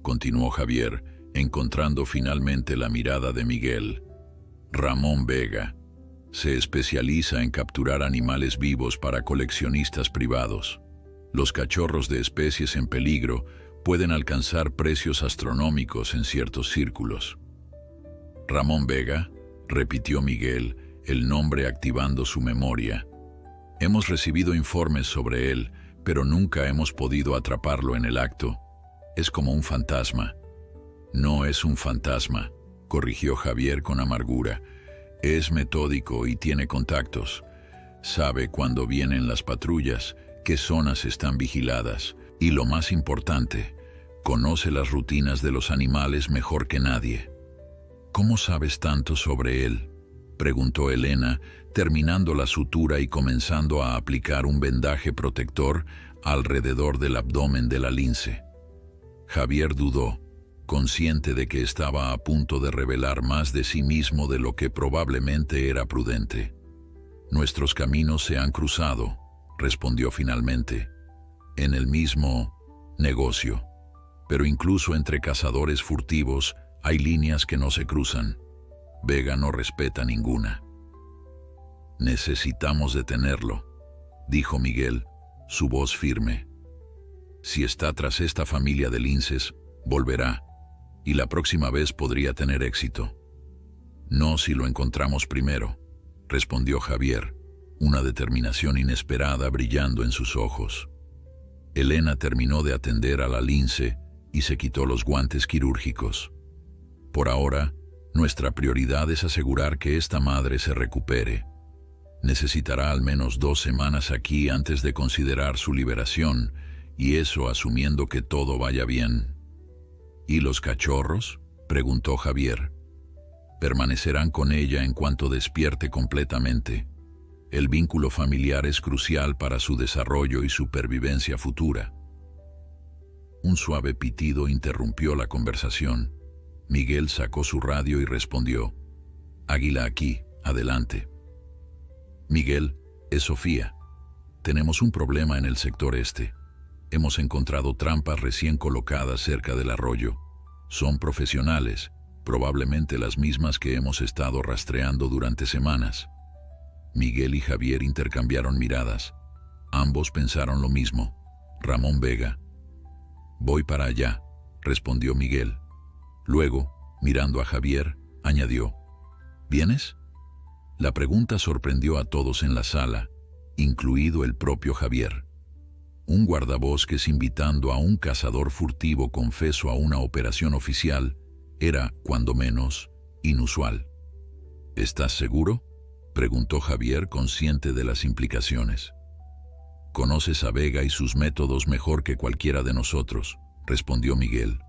continuó Javier, encontrando finalmente la mirada de Miguel. «Ramón Vega. Se especializa en capturar animales vivos para coleccionistas privados. Los cachorros de especies en peligro pueden alcanzar precios astronómicos en ciertos círculos». «Ramón Vega», repitió Miguel, el nombre activando su memoria. «Hemos recibido informes sobre él, pero nunca hemos podido atraparlo en el acto. Es como un fantasma». «No es un fantasma», corrigió Javier con amargura. «Es metódico y tiene contactos. Sabe cuándo vienen las patrullas, qué zonas están vigiladas, y lo más importante, conoce las rutinas de los animales mejor que nadie». «¿Cómo sabes tanto sobre él?», preguntó Elena, terminando la sutura y comenzando a aplicar un vendaje protector alrededor del abdomen de la lince. Javier dudó, consciente de que estaba a punto de revelar más de sí mismo de lo que probablemente era prudente. «Nuestros caminos se han cruzado», respondió finalmente, «en el mismo negocio. Pero incluso entre cazadores furtivos hay líneas que no se cruzan. Vega no respeta ninguna». «Necesitamos detenerlo», dijo Miguel, su voz firme. «Si está tras esta familia de linces, volverá, y la próxima vez podría tener éxito». «No si lo encontramos primero», respondió Javier, una determinación inesperada brillando en sus ojos. Elena terminó de atender a la lince y se quitó los guantes quirúrgicos. «Por ahora, nuestra prioridad es asegurar que esta madre se recupere. Necesitará al menos 2 semanas aquí antes de considerar su liberación, y eso asumiendo que todo vaya bien». «¿Y los cachorros?», preguntó Javier. «Permanecerán con ella en cuanto despierte completamente. El vínculo familiar es crucial para su desarrollo y supervivencia futura». Un suave pitido interrumpió la conversación. Miguel sacó su radio y respondió: «Águila aquí, adelante». «Miguel, es Sofía. Tenemos un problema en el sector este. Hemos encontrado trampas recién colocadas cerca del arroyo. Son profesionales, probablemente las mismas que hemos estado rastreando durante semanas». Miguel y Javier intercambiaron miradas. Ambos pensaron lo mismo. Ramón Vega. «Voy para allá», respondió Miguel. Luego, mirando a Javier, añadió: «¿Vienes?». La pregunta sorprendió a todos en la sala, incluido el propio Javier. Un guardabosques invitando a un cazador furtivo confeso a una operación oficial era, cuando menos, inusual. «¿Estás seguro?», preguntó Javier, consciente de las implicaciones. «Conoces a Vega y sus métodos mejor que cualquiera de nosotros», respondió Miguel.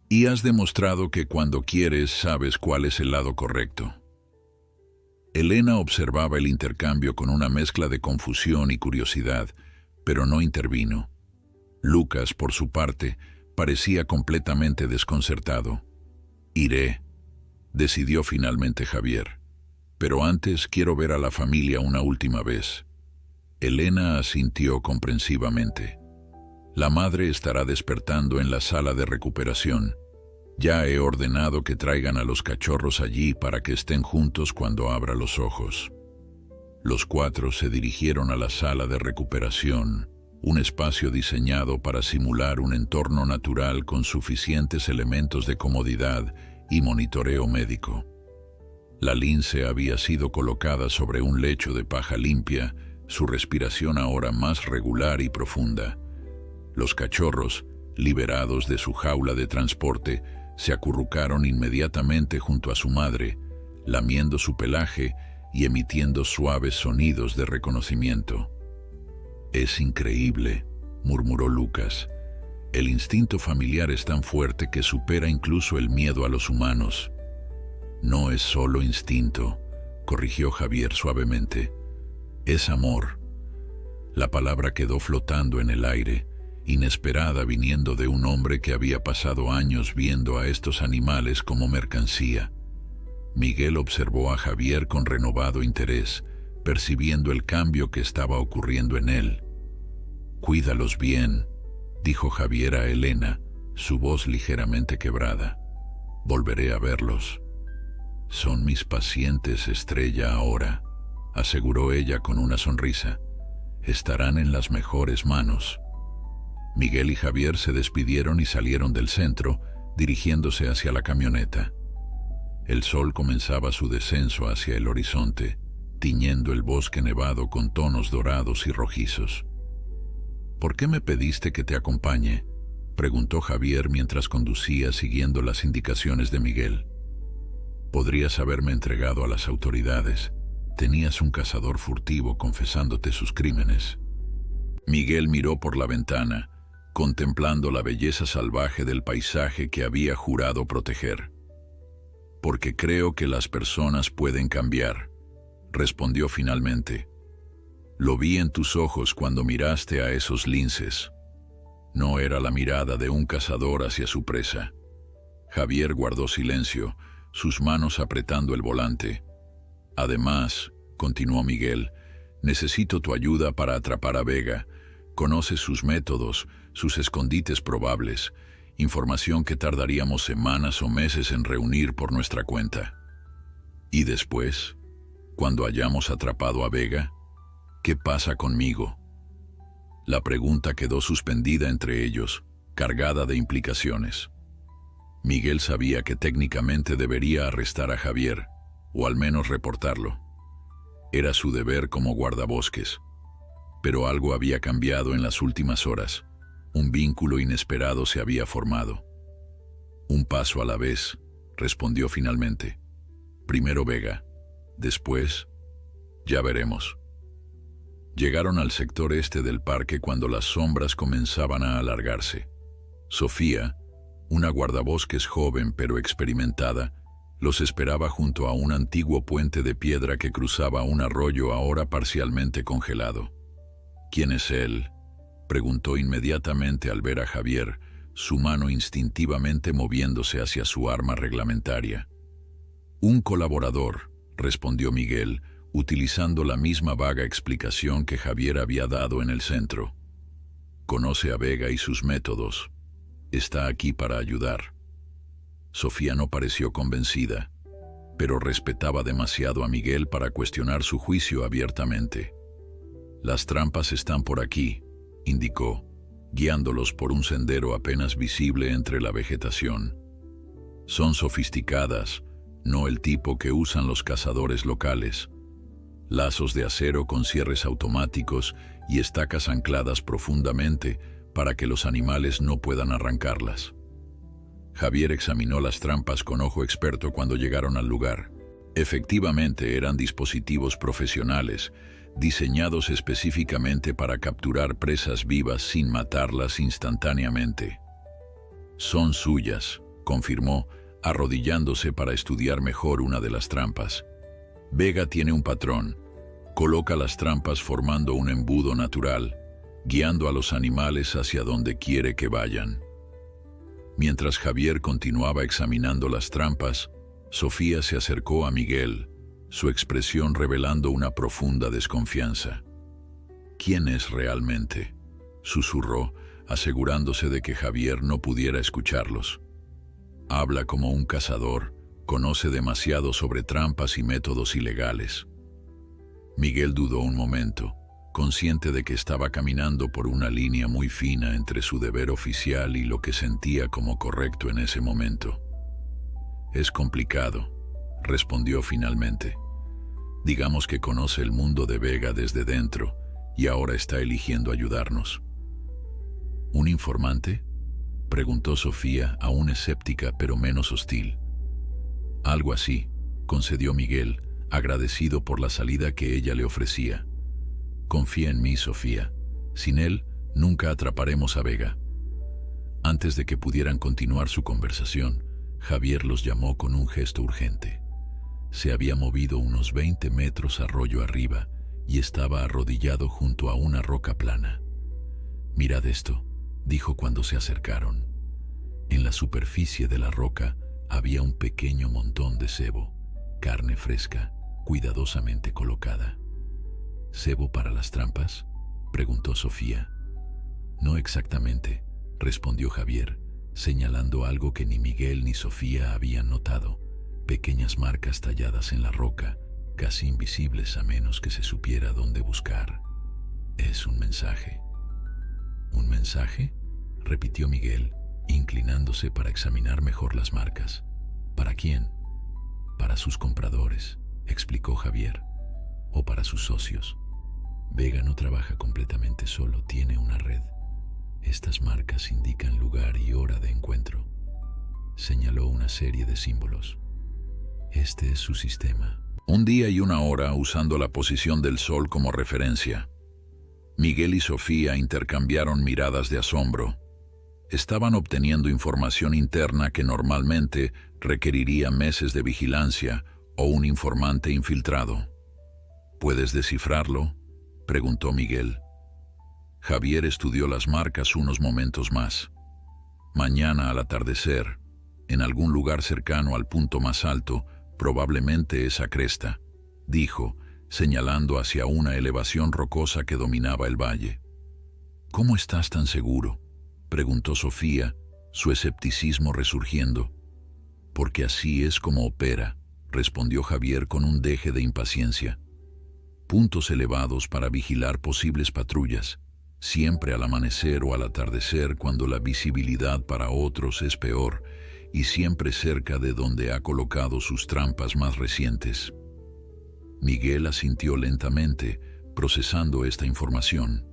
«Y has demostrado que cuando quieres sabes cuál es el lado correcto». Elena observaba el intercambio con una mezcla de confusión y curiosidad, pero no intervino. Lucas, por su parte, parecía completamente desconcertado. «Iré», decidió finalmente Javier. «Pero antes quiero ver a la familia una última vez». Elena asintió comprensivamente. «La madre estará despertando en la sala de recuperación. Ya he ordenado que traigan a los cachorros allí para que estén juntos cuando abra los ojos». Los 4 se dirigieron a la sala de recuperación, un espacio diseñado para simular un entorno natural con suficientes elementos de comodidad y monitoreo médico. La lince había sido colocada sobre un lecho de paja limpia, su respiración ahora más regular y profunda. Los cachorros, liberados de su jaula de transporte, se acurrucaron inmediatamente junto a su madre, lamiendo su pelaje y emitiendo suaves sonidos de reconocimiento. «Es increíble», murmuró Lucas. «El instinto familiar es tan fuerte que supera incluso el miedo a los humanos». «No es solo instinto», corrigió Javier suavemente. «Es amor». La palabra quedó flotando en el aire, inesperada viniendo de un hombre que había pasado años viendo a estos animales como mercancía. Miguel observó a Javier con renovado interés, percibiendo el cambio que estaba ocurriendo en él. «Cuídalos bien», dijo Javier a Elena, su voz ligeramente quebrada. «Volveré a verlos». «Son mis pacientes estrella ahora», aseguró ella con una sonrisa. «Estarán en las mejores manos». Miguel y Javier se despidieron y salieron del centro, dirigiéndose hacia la camioneta. El sol comenzaba su descenso hacia el horizonte, tiñendo el bosque nevado con tonos dorados y rojizos. «¿Por qué me pediste que te acompañe?», preguntó Javier mientras conducía siguiendo las indicaciones de Miguel. «Podrías haberme entregado a las autoridades. Tenías un cazador furtivo confesándote sus crímenes». Miguel miró por la ventana, contemplando la belleza salvaje del paisaje que había jurado proteger. Porque creo que las personas pueden cambiar, respondió finalmente. Lo vi en tus ojos cuando miraste a esos linces. No era la mirada de un cazador hacia su presa. Javier guardó silencio, sus manos apretando el volante. Además, continuó Miguel, necesito tu ayuda para atrapar a Vega. Conoces sus métodos, sus escondites probables, información que tardaríamos semanas o meses en reunir por nuestra cuenta. Y después, cuando hayamos atrapado a Vega, ¿qué pasa conmigo? La pregunta quedó suspendida entre ellos, cargada de implicaciones. Miguel sabía que técnicamente debería arrestar a Javier, o al menos reportarlo. Era su deber como guardabosques. Pero algo había cambiado en las últimas horas. Un vínculo inesperado se había formado. Un paso a la vez, respondió finalmente. Primero Vega, después, ya veremos. Llegaron al sector este del parque cuando las sombras comenzaban a alargarse. Sofía, una guardabosques joven pero experimentada, los esperaba junto a un antiguo puente de piedra que cruzaba un arroyo ahora parcialmente congelado. ¿Quién es él?, preguntó inmediatamente al ver a Javier, su mano instintivamente moviéndose hacia su arma reglamentaria. Un colaborador, respondió Miguel, utilizando la misma vaga explicación que Javier había dado en el centro. Conoce a Vega y sus métodos. Está aquí para ayudar. Sofía no pareció convencida, pero respetaba demasiado a Miguel para cuestionar su juicio abiertamente. Las trampas están por aquí, indicó, guiándolos por un sendero apenas visible entre la vegetación. Son sofisticadas, no el tipo que usan los cazadores locales. Lazos de acero con cierres automáticos y estacas ancladas profundamente para que los animales no puedan arrancarlas. Javier examinó las trampas con ojo experto cuando llegaron al lugar. Efectivamente eran dispositivos profesionales, diseñados específicamente para capturar presas vivas sin matarlas instantáneamente. Son suyas, confirmó, arrodillándose para estudiar mejor una de las trampas. Vega tiene un patrón. Coloca las trampas formando un embudo natural, guiando a los animales hacia donde quiere que vayan. Mientras Javier continuaba examinando las trampas, Sofía se acercó a Miguel, su expresión revelando una profunda desconfianza. ¿Quién es realmente?, susurró, asegurándose de que Javier no pudiera escucharlos. Habla como un cazador, conoce demasiado sobre trampas y métodos ilegales. Miguel dudó un momento, consciente de que estaba caminando por una línea muy fina entre su deber oficial y lo que sentía como correcto en ese momento. Es complicado, respondió finalmente. Digamos que conoce el mundo de Vega desde dentro y ahora está eligiendo ayudarnos. ¿Un informante?, preguntó Sofía, aún escéptica pero menos hostil. Algo así, concedió Miguel, agradecido por la salida que ella le ofrecía. Confía en mí, Sofía. Sin él, nunca atraparemos a Vega. Antes de que pudieran continuar su conversación, Javier los llamó con un gesto urgente. Se había movido unos 20 metros arroyo arriba y estaba arrodillado junto a una roca plana. «Mirad esto», dijo cuando se acercaron. En la superficie de la roca había un pequeño montón de cebo, carne fresca, cuidadosamente colocada. «¿Cebo para las trampas?», preguntó Sofía. «No exactamente», respondió Javier, señalando algo que ni Miguel ni Sofía habían notado, pequeñas marcas talladas en la roca, casi invisibles a menos que se supiera dónde buscar. «Es un mensaje». «¿Un mensaje?», repitió Miguel, inclinándose para examinar mejor las marcas. «¿Para quién?». «Para sus compradores», explicó Javier, «o para sus socios. Vega no trabaja completamente solo, tiene una red. Estas marcas indican lugar y hora de encuentro». Señaló una serie de símbolos. «Este es su sistema». Un día y una hora usando la posición del sol como referencia. Miguel y Sofía intercambiaron miradas de asombro. Estaban obteniendo información interna que normalmente requeriría meses de vigilancia o un informante infiltrado. ¿Puedes descifrarlo?, preguntó Miguel. Javier estudió las marcas unos momentos más. Mañana al atardecer, en algún lugar cercano al punto más alto, probablemente esa cresta, dijo, señalando hacia una elevación rocosa que dominaba el valle. ¿Cómo estás tan seguro?, preguntó Sofía, su escepticismo resurgiendo. Porque así es como opera, respondió Javier con un deje de impaciencia. Puntos elevados para vigilar posibles patrullas, siempre al amanecer o al atardecer cuando la visibilidad para otros es peor, y siempre cerca de donde ha colocado sus trampas más recientes. Miguel asintió lentamente, procesando esta información.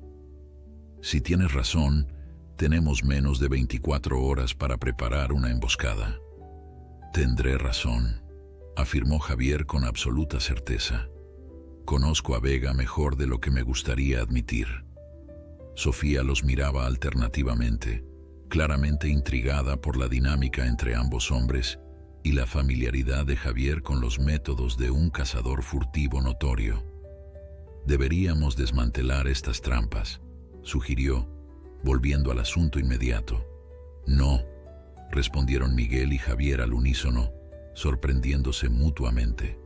Si tienes razón, tenemos menos de 24 horas para preparar una emboscada. Tendré razón, afirmó Javier con absoluta certeza. Conozco a Vega mejor de lo que me gustaría admitir. Sofía los miraba alternativamente, claramente intrigada por la dinámica entre ambos hombres y la familiaridad de Javier con los métodos de un cazador furtivo notorio. Deberíamos desmantelar estas trampas, sugirió, volviendo al asunto inmediato. No, respondieron Miguel y Javier al unísono, sorprendiéndose mutuamente.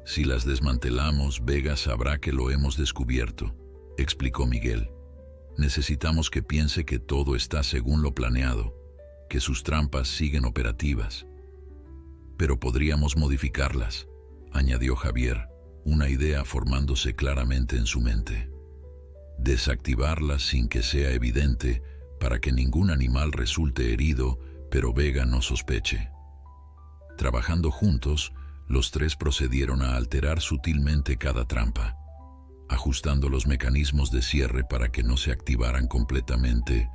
Si las desmantelamos, Vega sabrá que lo hemos descubierto, explicó Miguel. Necesitamos que piense que todo está según lo planeado, que sus trampas siguen operativas. Pero podríamos modificarlas, añadió Javier, una idea formándose claramente en su mente. Desactivarlas sin que sea evidente para que ningún animal resulte herido, pero Vega no sospeche. Trabajando juntos, los tres procedieron a alterar sutilmente cada trampa, ajustando los mecanismos de cierre para que no se activaran completamente,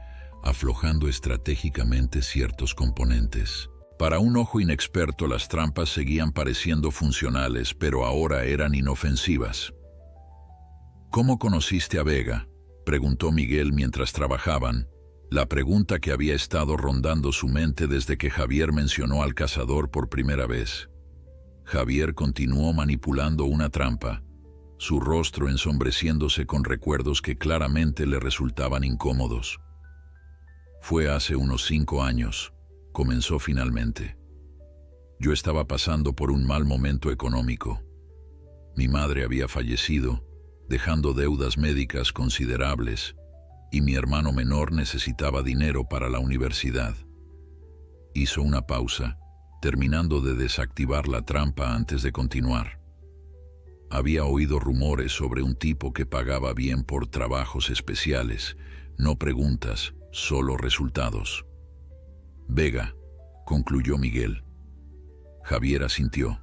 aflojando estratégicamente ciertos componentes. Para un ojo inexperto, las trampas seguían pareciendo funcionales, pero ahora eran inofensivas. ¿Cómo conociste a Vega?, preguntó Miguel mientras trabajaban, la pregunta que había estado rondando su mente desde que Javier mencionó al cazador por primera vez. Javier continuó manipulando una trampa, su rostro ensombreciéndose con recuerdos que claramente le resultaban incómodos. Fue hace unos 5 años, comenzó finalmente. Yo estaba pasando por un mal momento económico. Mi madre había fallecido, dejando deudas médicas considerables, y mi hermano menor necesitaba dinero para la universidad. Hizo una pausa, terminando de desactivar la trampa antes de continuar. Había oído rumores sobre un tipo que pagaba bien por trabajos especiales, no preguntas, solo resultados. Vega, concluyó Miguel. Javier asintió.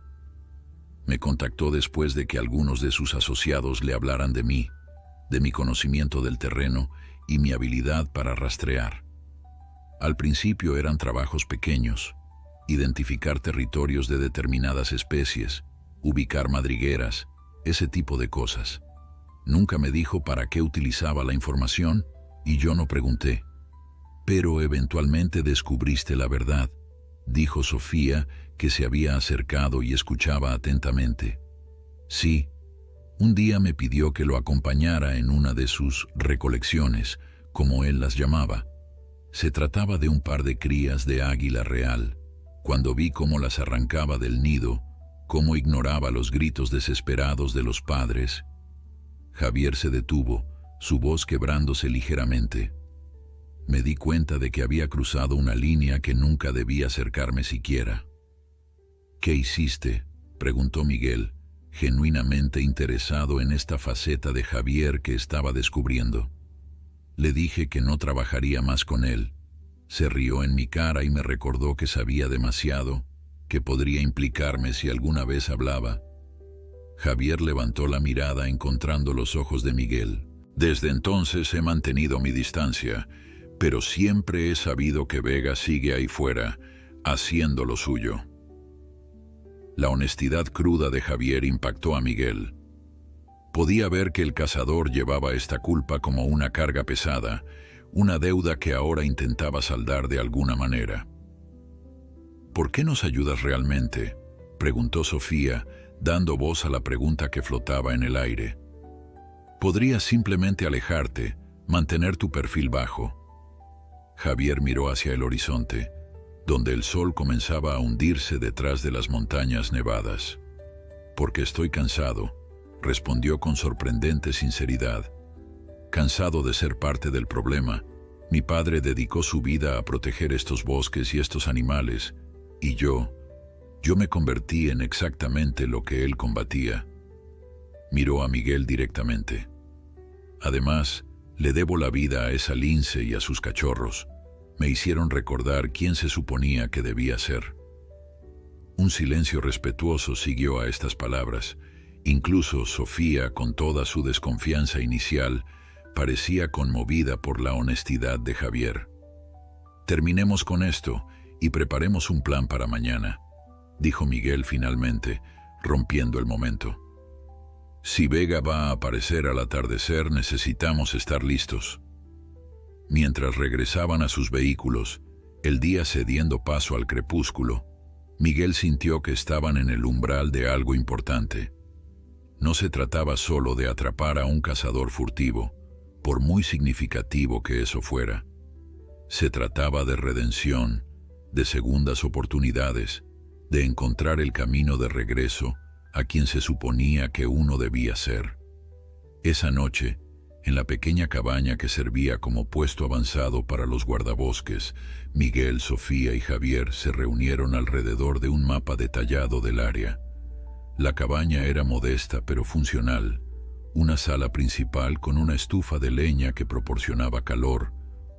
Me contactó después de que algunos de sus asociados le hablaran de mí, de mi conocimiento del terreno y mi habilidad para rastrear. Al principio eran trabajos pequeños, identificar territorios de determinadas especies, ubicar madrigueras, ese tipo de cosas. Nunca me dijo para qué utilizaba la información y yo no pregunté. Pero eventualmente descubriste la verdad, dijo Sofía, que se había acercado y escuchaba atentamente. Sí, un día me pidió que lo acompañara en una de sus recolecciones, como él las llamaba. Se trataba de un par de crías de águila real. Cuando vi cómo las arrancaba del nido, cómo ignoraba los gritos desesperados de los padres, Javier se detuvo, su voz quebrándose ligeramente. Me di cuenta de que había cruzado una línea que nunca debía acercarme siquiera. ¿Qué hiciste?, preguntó Miguel, genuinamente interesado en esta faceta de Javier que estaba descubriendo. Le dije que no trabajaría más con él. Se rió en mi cara y me recordó que sabía demasiado, que podría implicarme si alguna vez hablaba. Javier levantó la mirada encontrando los ojos de Miguel. Desde entonces he mantenido mi distancia, pero siempre he sabido que Vega sigue ahí fuera, haciendo lo suyo. La honestidad cruda de Javier impactó a Miguel. Podía ver que el cazador llevaba esta culpa como una carga pesada, una deuda que ahora intentaba saldar de alguna manera. ¿Por qué nos ayudas realmente?, preguntó Sofía, dando voz a la pregunta que flotaba en el aire. Podrías simplemente alejarte, mantener tu perfil bajo. Javier miró hacia el horizonte, donde el sol comenzaba a hundirse detrás de las montañas nevadas. Porque estoy cansado, respondió con sorprendente sinceridad. Cansado de ser parte del problema. Mi padre dedicó su vida a proteger estos bosques y estos animales, y yo me convertí en exactamente lo que él combatía. Miró a Miguel directamente. Además, le debo la vida a esa lince y a sus cachorros. Me hicieron recordar quién se suponía que debía ser. Un silencio respetuoso siguió a estas palabras. Incluso Sofía, con toda su desconfianza inicial, parecía conmovida por la honestidad de Javier. Terminemos con esto y preparemos un plan para mañana, dijo Miguel finalmente, rompiendo el momento. Si Vega va a aparecer al atardecer, necesitamos estar listos. Mientras regresaban a sus vehículos, el día cediendo paso al crepúsculo, Miguel sintió que estaban en el umbral de algo importante. No se trataba solo de atrapar a un cazador furtivo, por muy significativo que eso fuera. Se trataba de redención, de segundas oportunidades, de encontrar el camino de regreso a quien se suponía que uno debía ser. Esa noche, en la pequeña cabaña que servía como puesto avanzado para los guardabosques, Miguel, Sofía y Javier se reunieron alrededor de un mapa detallado del área. La cabaña era modesta pero funcional, una sala principal con una estufa de leña que proporcionaba calor,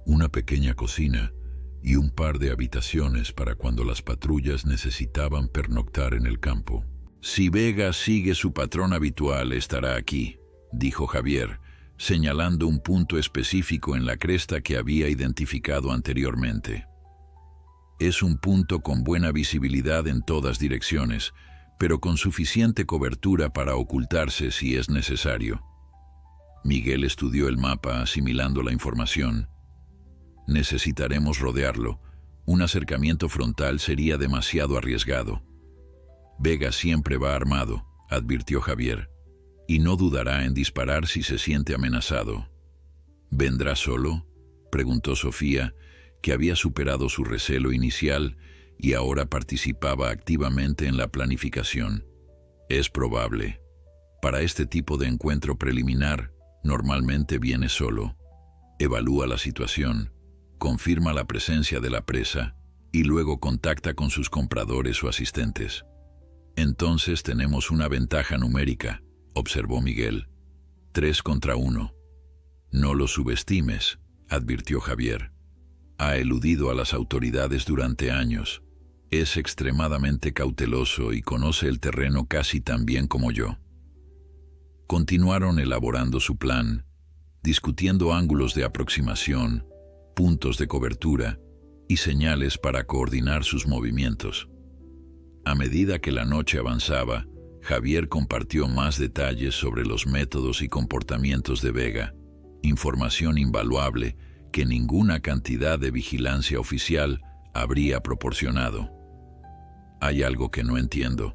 una pequeña cocina y un par de habitaciones para cuando las patrullas necesitaban pernoctar en el campo. Si Vega sigue su patrón habitual, estará aquí, dijo Javier, señalando un punto específico en la cresta que había identificado anteriormente. Es un punto con buena visibilidad en todas direcciones, pero con suficiente cobertura para ocultarse si es necesario. Miguel estudió el mapa asimilando la información. Necesitaremos rodearlo. Un acercamiento frontal sería demasiado arriesgado. Vega siempre va armado, advirtió Javier, y no dudará en disparar si se siente amenazado. ¿Vendrá solo?, preguntó Sofía, que había superado su recelo inicial y ahora participaba activamente en la planificación. Es probable. Para este tipo de encuentro preliminar, normalmente viene solo. Evalúa la situación, confirma la presencia de la presa y luego contacta con sus compradores o asistentes. Entonces tenemos una ventaja numérica, observó Miguel. 3 contra 1. No lo subestimes, advirtió Javier. Ha eludido a las autoridades durante años. Es extremadamente cauteloso y conoce el terreno casi tan bien como yo. Continuaron elaborando su plan, discutiendo ángulos de aproximación, puntos de cobertura y señales para coordinar sus movimientos. A medida que la noche avanzaba, Javier compartió más detalles sobre los métodos y comportamientos de Vega, información invaluable que ninguna cantidad de vigilancia oficial habría proporcionado. «Hay algo que no entiendo»,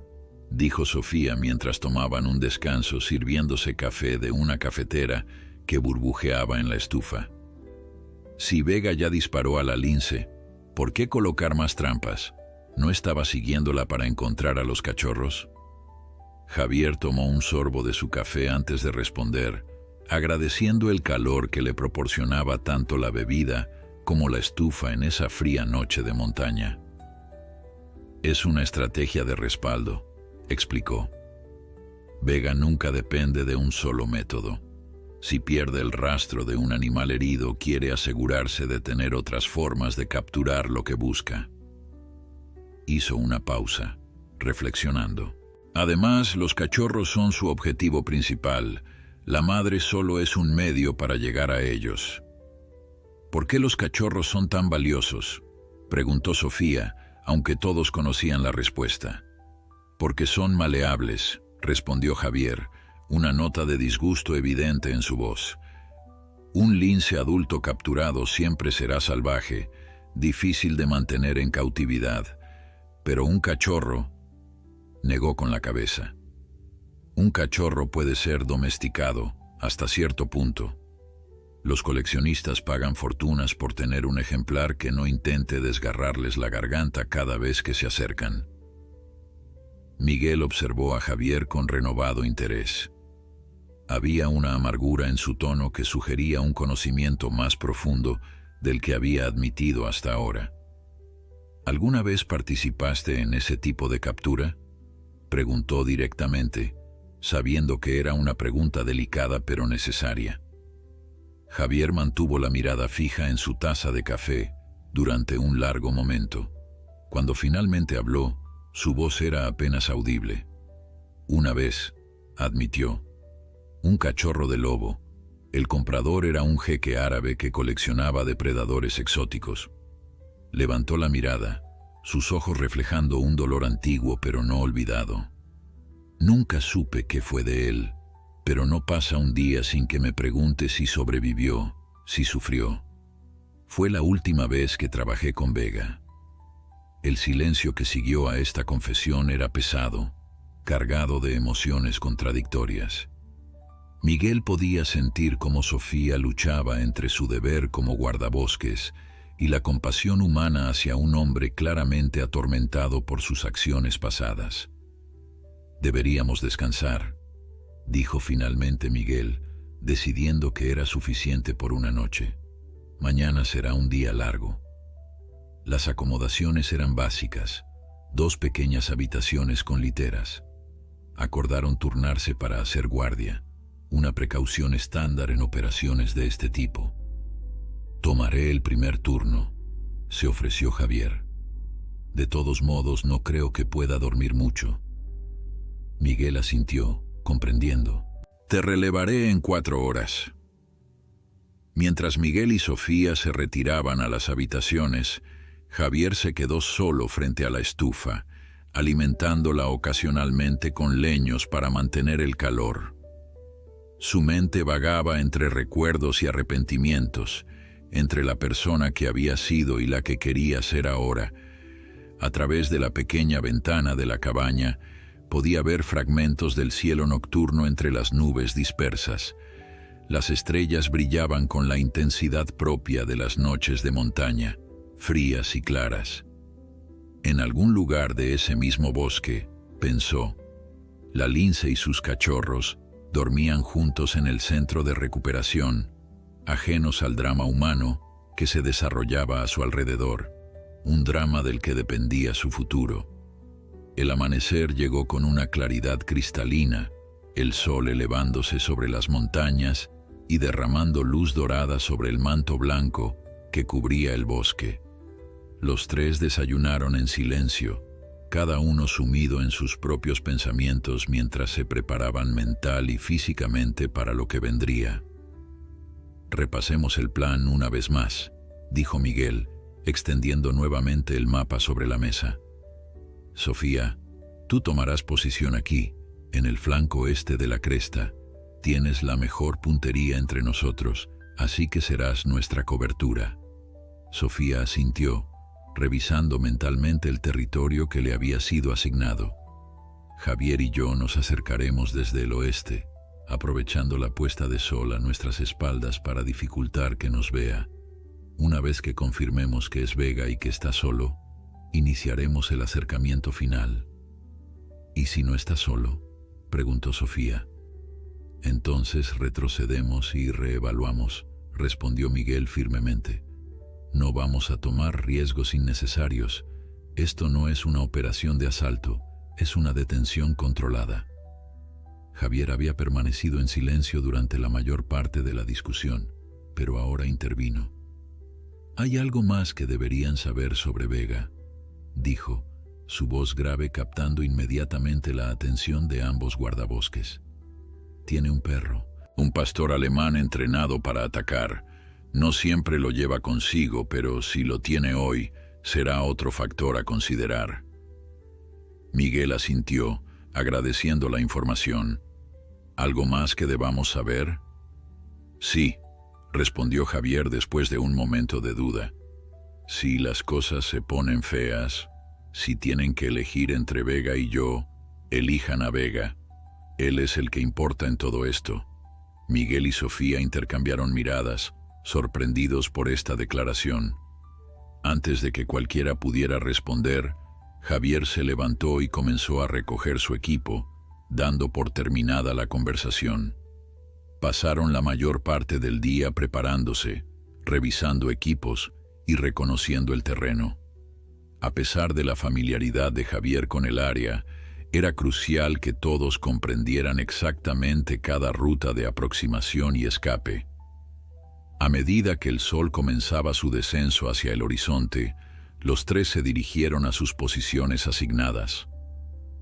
dijo Sofía mientras tomaban un descanso sirviéndose café de una cafetera que burbujeaba en la estufa. Si Vega ya disparó a la lince, ¿por qué colocar más trampas? ¿No estaba siguiéndola para encontrar a los cachorros? Javier tomó un sorbo de su café antes de responder, agradeciendo el calor que le proporcionaba tanto la bebida como la estufa en esa fría noche de montaña. Es una estrategia de respaldo, explicó. Vega nunca depende de un solo método. Si pierde el rastro de un animal herido, quiere asegurarse de tener otras formas de capturar lo que busca. Hizo una pausa, reflexionando. Además, los cachorros son su objetivo principal. La madre solo es un medio para llegar a ellos. ¿Por qué los cachorros son tan valiosos?, preguntó Sofía, aunque todos conocían la respuesta. Porque son maleables, respondió Javier, una nota de disgusto evidente en su voz. Un lince adulto capturado siempre será salvaje, difícil de mantener en cautividad, pero un cachorro, negó con la cabeza. Un cachorro puede ser domesticado hasta cierto punto. Los coleccionistas pagan fortunas por tener un ejemplar que no intente desgarrarles la garganta cada vez que se acercan. Miguel observó a Javier con renovado interés. Había una amargura en su tono que sugería un conocimiento más profundo del que había admitido hasta ahora. ¿Alguna vez participaste en ese tipo de captura?, preguntó directamente, sabiendo que era una pregunta delicada pero necesaria. Javier mantuvo la mirada fija en su taza de café durante un largo momento. Cuando finalmente habló, su voz era apenas audible. Una vez, admitió, un cachorro de lobo. El comprador era un jeque árabe que coleccionaba depredadores exóticos. Levantó la mirada, sus ojos reflejando un dolor antiguo pero no olvidado. Nunca supe qué fue de él, pero no pasa un día sin que me pregunte si sobrevivió, si sufrió. Fue la última vez que trabajé con Vega. El silencio que siguió a esta confesión era pesado, cargado de emociones contradictorias. Miguel podía sentir cómo Sofía luchaba entre su deber como guardabosques y la compasión humana hacia un hombre claramente atormentado por sus acciones pasadas. «Deberíamos descansar», dijo finalmente Miguel, decidiendo que era suficiente por una noche. Mañana será un día largo. Las acomodaciones eran básicas, 2 pequeñas habitaciones con literas. Acordaron turnarse para hacer guardia, una precaución estándar en operaciones de este tipo. «Tomaré el primer turno», se ofreció Javier. «De todos modos, no creo que pueda dormir mucho». Miguel asintió, comprendiendo. «Te relevaré en 4 horas». Mientras Miguel y Sofía se retiraban a las habitaciones, Javier se quedó solo frente a la estufa, alimentándola ocasionalmente con leños para mantener el calor. Su mente vagaba entre recuerdos y arrepentimientos, entre la persona que había sido y la que quería ser ahora. A través de la pequeña ventana de la cabaña, podía ver fragmentos del cielo nocturno entre las nubes dispersas. Las estrellas brillaban con la intensidad propia de las noches de montaña, frías y claras. En algún lugar de ese mismo bosque, pensó, la lince y sus cachorros dormían juntos en el centro de recuperación, ajenos al drama humano que se desarrollaba a su alrededor, un drama del que dependía su futuro. El amanecer llegó con una claridad cristalina, el sol elevándose sobre las montañas y derramando luz dorada sobre el manto blanco que cubría el bosque. Los 3 desayunaron en silencio, cada uno sumido en sus propios pensamientos mientras se preparaban mental y físicamente para lo que vendría. «Repasemos el plan una vez más», dijo Miguel, extendiendo nuevamente el mapa sobre la mesa. «Sofía, tú tomarás posición aquí, en el flanco este de la cresta. Tienes la mejor puntería entre nosotros, así que serás nuestra cobertura». Sofía asintió, revisando mentalmente el territorio que le había sido asignado. «Javier y yo nos acercaremos desde el oeste, aprovechando la puesta de sol a nuestras espaldas para dificultar que nos vea. Una vez que confirmemos que es Vega y que está solo, iniciaremos el acercamiento final». «¿Y si no está solo?», preguntó Sofía. «Entonces retrocedemos y reevaluamos», respondió Miguel firmemente. «No vamos a tomar riesgos innecesarios. Esto no es una operación de asalto, es una detención controlada». Javier había permanecido en silencio durante la mayor parte de la discusión, pero ahora intervino. «Hay algo más que deberían saber sobre Vega», dijo, su voz grave captando inmediatamente la atención de ambos guardabosques. «Tiene un perro, un pastor alemán entrenado para atacar. No siempre lo lleva consigo, pero si lo tiene hoy, será otro factor a considerar». Miguel asintió, agradeciendo la información. «¿Algo más que debamos saber?». «Sí, respondió Javier después de un momento de duda. Si las cosas se ponen feas, si tienen que elegir entre Vega y yo, elijan a Vega. Él es el que importa en todo esto. Miguel y Sofía intercambiaron miradas, sorprendidos por esta declaración. Antes de que cualquiera pudiera responder, Javier se levantó y comenzó a recoger su equipo, dando por terminada la conversación. Pasaron la mayor parte del día preparándose, revisando equipos y reconociendo el terreno. A pesar de la familiaridad de Javier con el área, era crucial que todos comprendieran exactamente cada ruta de aproximación y escape. A medida que el sol comenzaba su descenso hacia el horizonte, los tres se dirigieron a sus posiciones asignadas.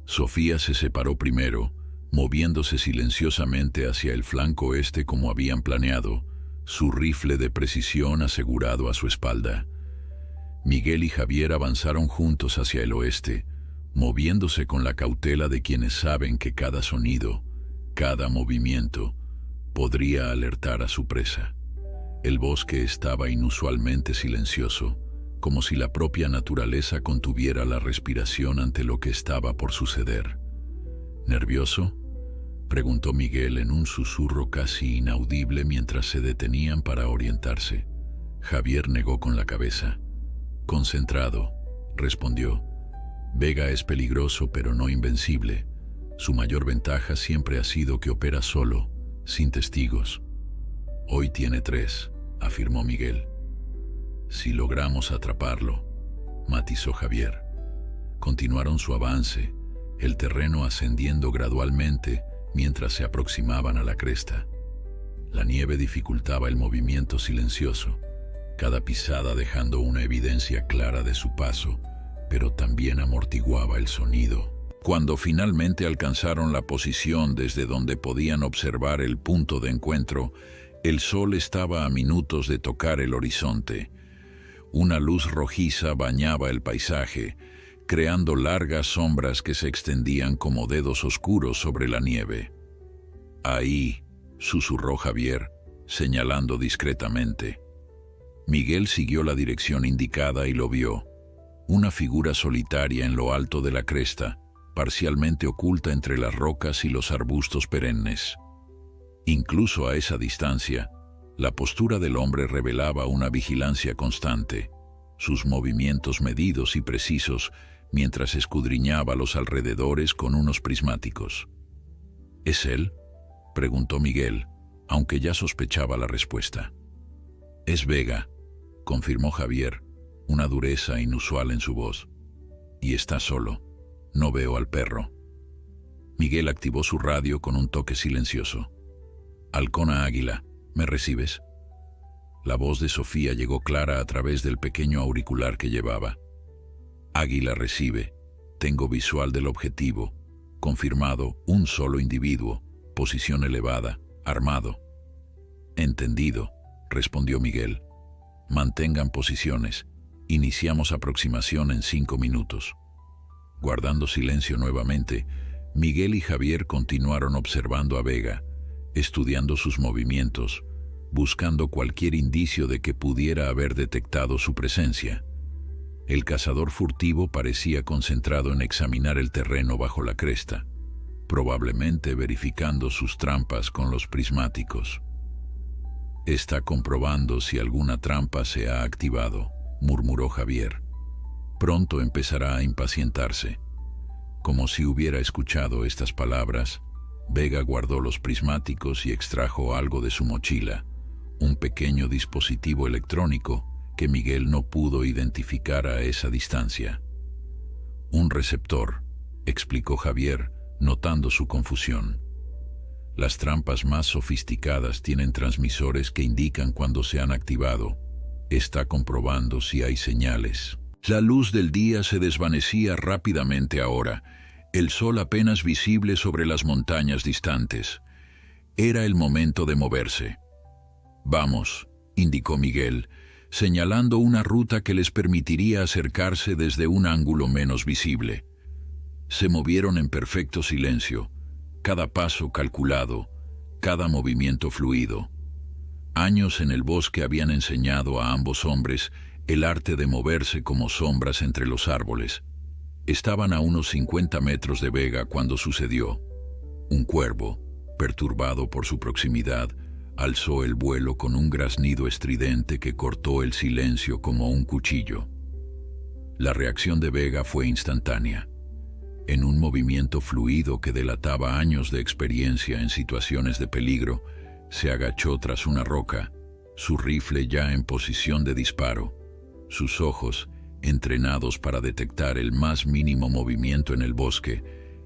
Sofía se separó primero, moviéndose silenciosamente hacia el flanco oeste como habían planeado, su rifle de precisión asegurado a su espalda. Miguel y Javier avanzaron juntos hacia el oeste, moviéndose con la cautela de quienes saben que cada sonido, cada movimiento, podría alertar a su presa. El bosque estaba inusualmente silencioso, como si la propia naturaleza contuviera la respiración ante lo que estaba por suceder. ¿Nervioso?, preguntó Miguel en un susurro casi inaudible mientras se detenían para orientarse. Javier negó con la cabeza. Concentrado, respondió. Vega es peligroso pero no invencible. Su mayor ventaja siempre ha sido que opera solo, sin testigos. Hoy tiene 3, afirmó Miguel. Si logramos atraparlo, matizó Javier. Continuaron su avance, el terreno ascendiendo gradualmente mientras se aproximaban a la cresta. La nieve dificultaba el movimiento silencioso, cada pisada dejando una evidencia clara de su paso, pero también amortiguaba el sonido. Cuando finalmente alcanzaron la posición desde donde podían observar el punto de encuentro, el sol estaba a minutos de tocar el horizonte. Una luz rojiza bañaba el paisaje, creando largas sombras que se extendían como dedos oscuros sobre la nieve. Ahí, susurró Javier, señalando discretamente. Miguel siguió la dirección indicada y lo vio. Una figura solitaria en lo alto de la cresta, parcialmente oculta entre las rocas y los arbustos perennes. Incluso a esa distancia, la postura del hombre revelaba una vigilancia constante, sus movimientos medidos y precisos mientras escudriñaba los alrededores con unos prismáticos. ¿Es él?, preguntó Miguel, aunque ya sospechaba la respuesta. Es Vega, confirmó Javier, una dureza inusual en su voz. Y está solo. No veo al perro. Miguel activó su radio con un toque silencioso. Halcona Águila, ¿me recibes? La voz de Sofía llegó clara a través del pequeño auricular que llevaba. Águila recibe. Tengo visual del objetivo. Confirmado, un solo individuo. Posición elevada. Armado. Entendido, respondió Miguel. Mantengan posiciones. Iniciamos aproximación en 5 minutos. Guardando silencio nuevamente, Miguel y Javier continuaron observando a Vega, estudiando sus movimientos, buscando cualquier indicio de que pudiera haber detectado su presencia. El cazador furtivo parecía concentrado en examinar el terreno bajo la cresta, probablemente verificando sus trampas con los prismáticos. Está comprobando si alguna trampa se ha activado, murmuró Javier. Pronto empezará a impacientarse. Como si hubiera escuchado estas palabras, Vega guardó los prismáticos y extrajo algo de su mochila, un pequeño dispositivo electrónico que Miguel no pudo identificar a esa distancia. Un receptor, explicó Javier, notando su confusión. Las trampas más sofisticadas tienen transmisores que indican cuando se han activado. Está comprobando si hay señales. La luz del día se desvanecía rápidamente ahora, el sol apenas visible sobre las montañas distantes. Era el momento de moverse. Vamos, indicó Miguel, señalando una ruta que les permitiría acercarse desde un ángulo menos visible. Se movieron en perfecto silencio, cada paso calculado, cada movimiento fluido. Años en el bosque habían enseñado a ambos hombres el arte de moverse como sombras entre los árboles. Estaban a unos 50 metros de Vega cuando sucedió. Un cuervo, perturbado por su proximidad, alzó el vuelo con un graznido estridente que cortó el silencio como un cuchillo. La reacción de Vega fue instantánea. En un movimiento fluido que delataba años de experiencia en situaciones de peligro, se agachó tras una roca, su rifle ya en posición de disparo. Sus ojos, entrenados para detectar el más mínimo movimiento en el bosque,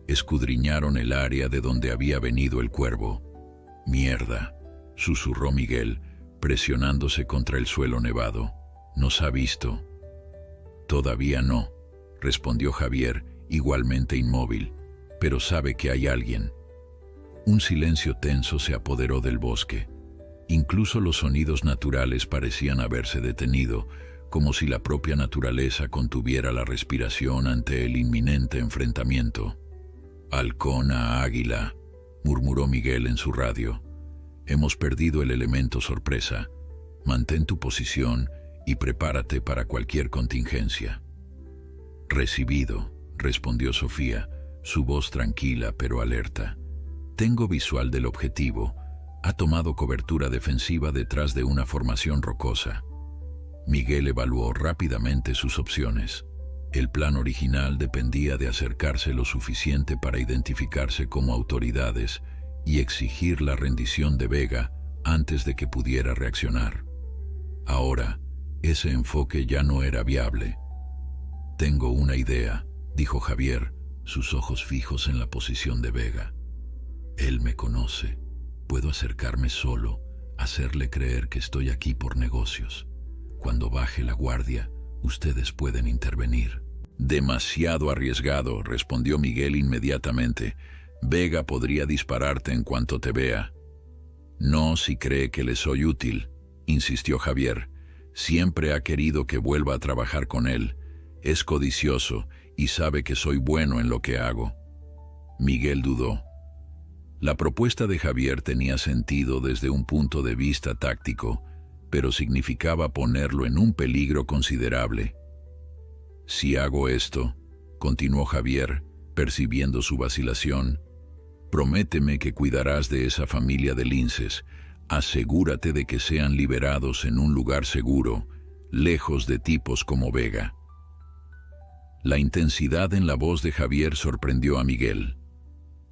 escudriñaron el área de donde había venido el cuervo. «Mierda», susurró Miguel, presionándose contra el suelo nevado. «¿Nos ha visto?» «Todavía no», respondió Javier, igualmente inmóvil, «pero sabe que hay alguien». Un silencio tenso se apoderó del bosque. Incluso los sonidos naturales parecían haberse detenido, como si la propia naturaleza contuviera la respiración ante el inminente enfrentamiento. «Halcón a águila», murmuró Miguel en su radio. «Hemos perdido el elemento sorpresa. Mantén tu posición y prepárate para cualquier contingencia». «Recibido», respondió Sofía, su voz tranquila pero alerta. «Tengo visual del objetivo. Ha tomado cobertura defensiva detrás de una formación rocosa». Miguel evaluó rápidamente sus opciones. El plan original dependía de acercarse lo suficiente para identificarse como autoridades y exigir la rendición de Vega antes de que pudiera reaccionar. Ahora, ese enfoque ya no era viable. «Tengo una idea», dijo Javier, sus ojos fijos en la posición de Vega. «Él me conoce. Puedo acercarme solo, hacerle creer que estoy aquí por negocios. Cuando baje la guardia, ustedes pueden intervenir». «Demasiado arriesgado», respondió Miguel inmediatamente. «Vega podría dispararte en cuanto te vea». «No si cree que le soy útil», insistió Javier. «Siempre ha querido que vuelva a trabajar con él. Es codicioso y sabe que soy bueno en lo que hago». Miguel dudó. La propuesta de Javier tenía sentido desde un punto de vista táctico, pero significaba ponerlo en un peligro considerable. «Si hago esto», continuó Javier, percibiendo su vacilación, «prométeme que cuidarás de esa familia de linces. Asegúrate de que sean liberados en un lugar seguro, lejos de tipos como Vega». La intensidad en la voz de Javier sorprendió a Miguel.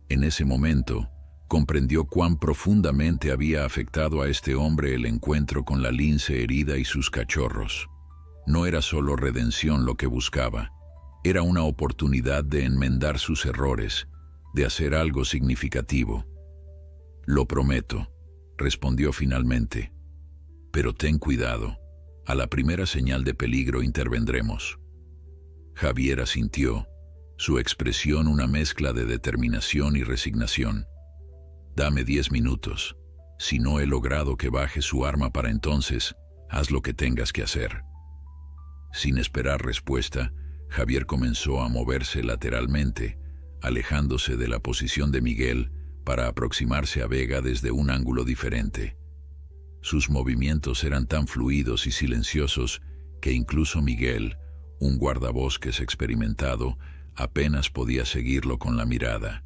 En ese momento, comprendió cuán profundamente había afectado a este hombre el encuentro con la lince herida y sus cachorros. No era solo redención lo que buscaba, era una oportunidad de enmendar sus errores, de hacer algo significativo. «Lo prometo», respondió finalmente. «Pero ten cuidado, a la primera señal de peligro intervendremos». Javier asintió, su expresión una mezcla de determinación y resignación. «Dame 10 minutos. Si no he logrado que baje su arma para entonces, haz lo que tengas que hacer». Sin esperar respuesta, Javier comenzó a moverse lateralmente, alejándose de la posición de Miguel para aproximarse a Vega desde un ángulo diferente. Sus movimientos eran tan fluidos y silenciosos que incluso Miguel, un guardabosques experimentado, apenas podía seguirlo con la mirada.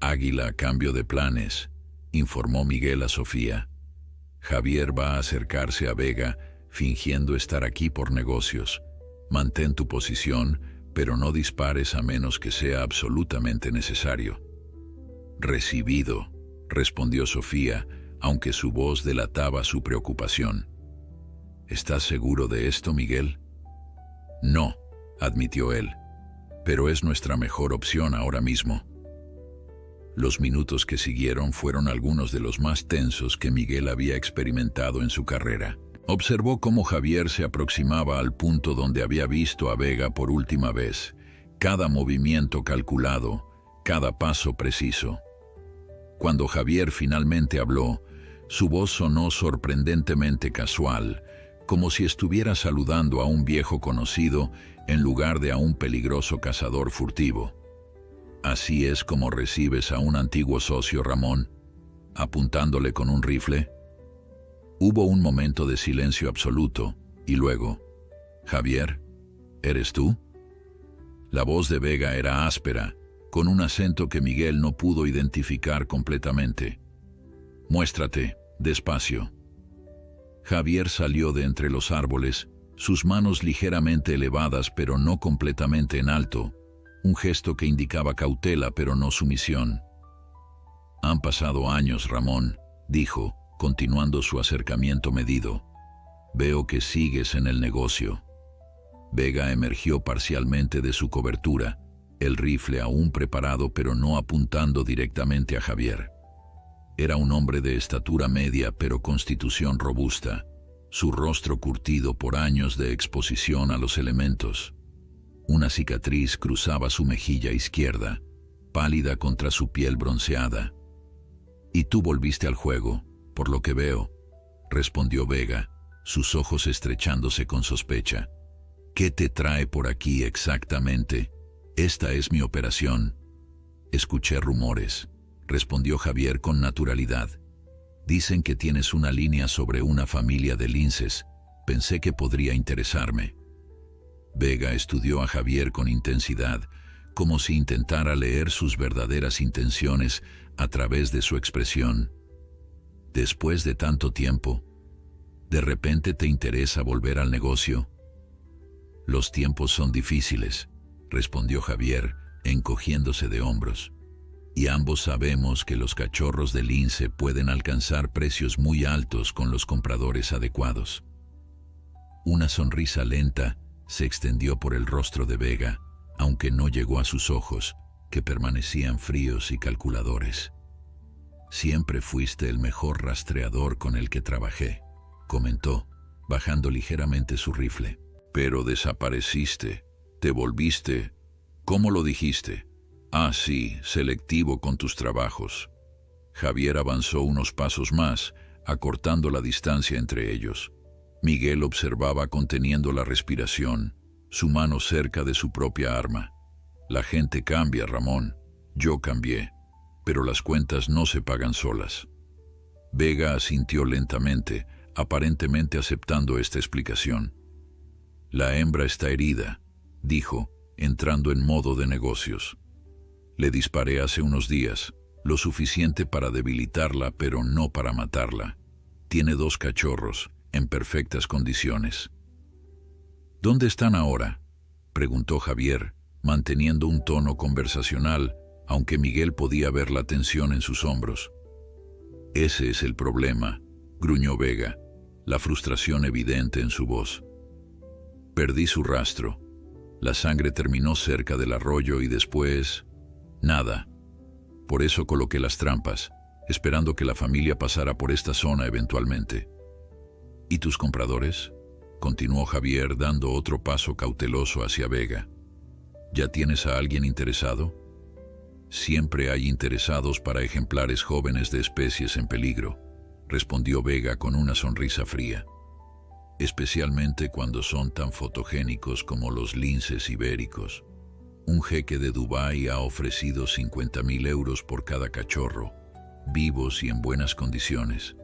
«Águila, cambio de planes», informó Miguel a Sofía. «Javier va a acercarse a Vega, fingiendo estar aquí por negocios. Mantén tu posición, pero no dispares a menos que sea absolutamente necesario». «Recibido», respondió Sofía, aunque su voz delataba su preocupación. «¿Estás seguro de esto, Miguel?» «No», admitió él, «pero es nuestra mejor opción ahora mismo». Los minutos que siguieron fueron algunos de los más tensos que Miguel había experimentado en su carrera. Observó cómo Javier se aproximaba al punto donde había visto a Vega por última vez, cada movimiento calculado, cada paso preciso. Cuando Javier finalmente habló, su voz sonó sorprendentemente casual, como si estuviera saludando a un viejo conocido en lugar de a un peligroso cazador furtivo. «¿Así es como recibes a un antiguo socio, Ramón? ¿Apuntándole con un rifle?» Hubo un momento de silencio absoluto, y luego, «Javier, ¿eres tú?». La voz de Vega era áspera, con un acento que Miguel no pudo identificar completamente. «Muéstrate, despacio». Javier salió de entre los árboles, sus manos ligeramente elevadas pero no completamente en alto, un gesto que indicaba cautela pero no sumisión. «Han pasado años, Ramón», dijo, continuando su acercamiento medido. «Veo que sigues en el negocio». Vega emergió parcialmente de su cobertura, el rifle aún preparado pero no apuntando directamente a Javier. Era un hombre de estatura media pero constitución robusta, su rostro curtido por años de exposición a los elementos. Una cicatriz cruzaba su mejilla izquierda, pálida contra su piel bronceada. «Y tú volviste al juego, por lo que veo», respondió Vega, sus ojos estrechándose con sospecha. «¿Qué te trae por aquí exactamente?». «Esta es mi operación». «Escuché rumores», respondió Javier con naturalidad. «Dicen que tienes una línea sobre una familia de linces. Pensé que podría interesarme». Vega estudió a Javier con intensidad, como si intentara leer sus verdaderas intenciones a través de su expresión. «Después de tanto tiempo, ¿de repente te interesa volver al negocio?». «Los tiempos son difíciles», respondió Javier, encogiéndose de hombros. «Y ambos sabemos que los cachorros de lince pueden alcanzar precios muy altos con los compradores adecuados». Una sonrisa lenta se extendió por el rostro de Vega, aunque no llegó a sus ojos, que permanecían fríos y calculadores. «Siempre fuiste el mejor rastreador con el que trabajé», comentó, bajando ligeramente su rifle. «Pero desapareciste, te volviste, ¿cómo lo dijiste? Ah, sí, selectivo con tus trabajos». Javier avanzó unos pasos más, acortando la distancia entre ellos. Miguel observaba conteniendo la respiración, su mano cerca de su propia arma. «La gente cambia, Ramón. Yo cambié, pero las cuentas no se pagan solas». Vega asintió lentamente, aparentemente aceptando esta explicación. «La hembra está herida», dijo, entrando en modo de negocios. «Le disparé hace unos días, lo suficiente para debilitarla, pero no para matarla. Tiene 2 cachorros, en perfectas condiciones». «¿Dónde están ahora?», preguntó Javier, manteniendo un tono conversacional, aunque Miguel podía ver la tensión en sus hombros. «Ese es el problema», gruñó Vega, la frustración evidente en su voz. «Perdí su rastro. La sangre terminó cerca del arroyo y después... nada. Por eso coloqué las trampas, esperando que la familia pasara por esta zona eventualmente». «¿Y tus compradores?», continuó Javier dando otro paso cauteloso hacia Vega. «¿Ya tienes a alguien interesado?». «Siempre hay interesados para ejemplares jóvenes de especies en peligro», respondió Vega con una sonrisa fría. «Especialmente cuando son tan fotogénicos como los linces ibéricos. Un jeque de Dubái ha ofrecido 50.000 euros por cada cachorro, vivos y en buenas condiciones».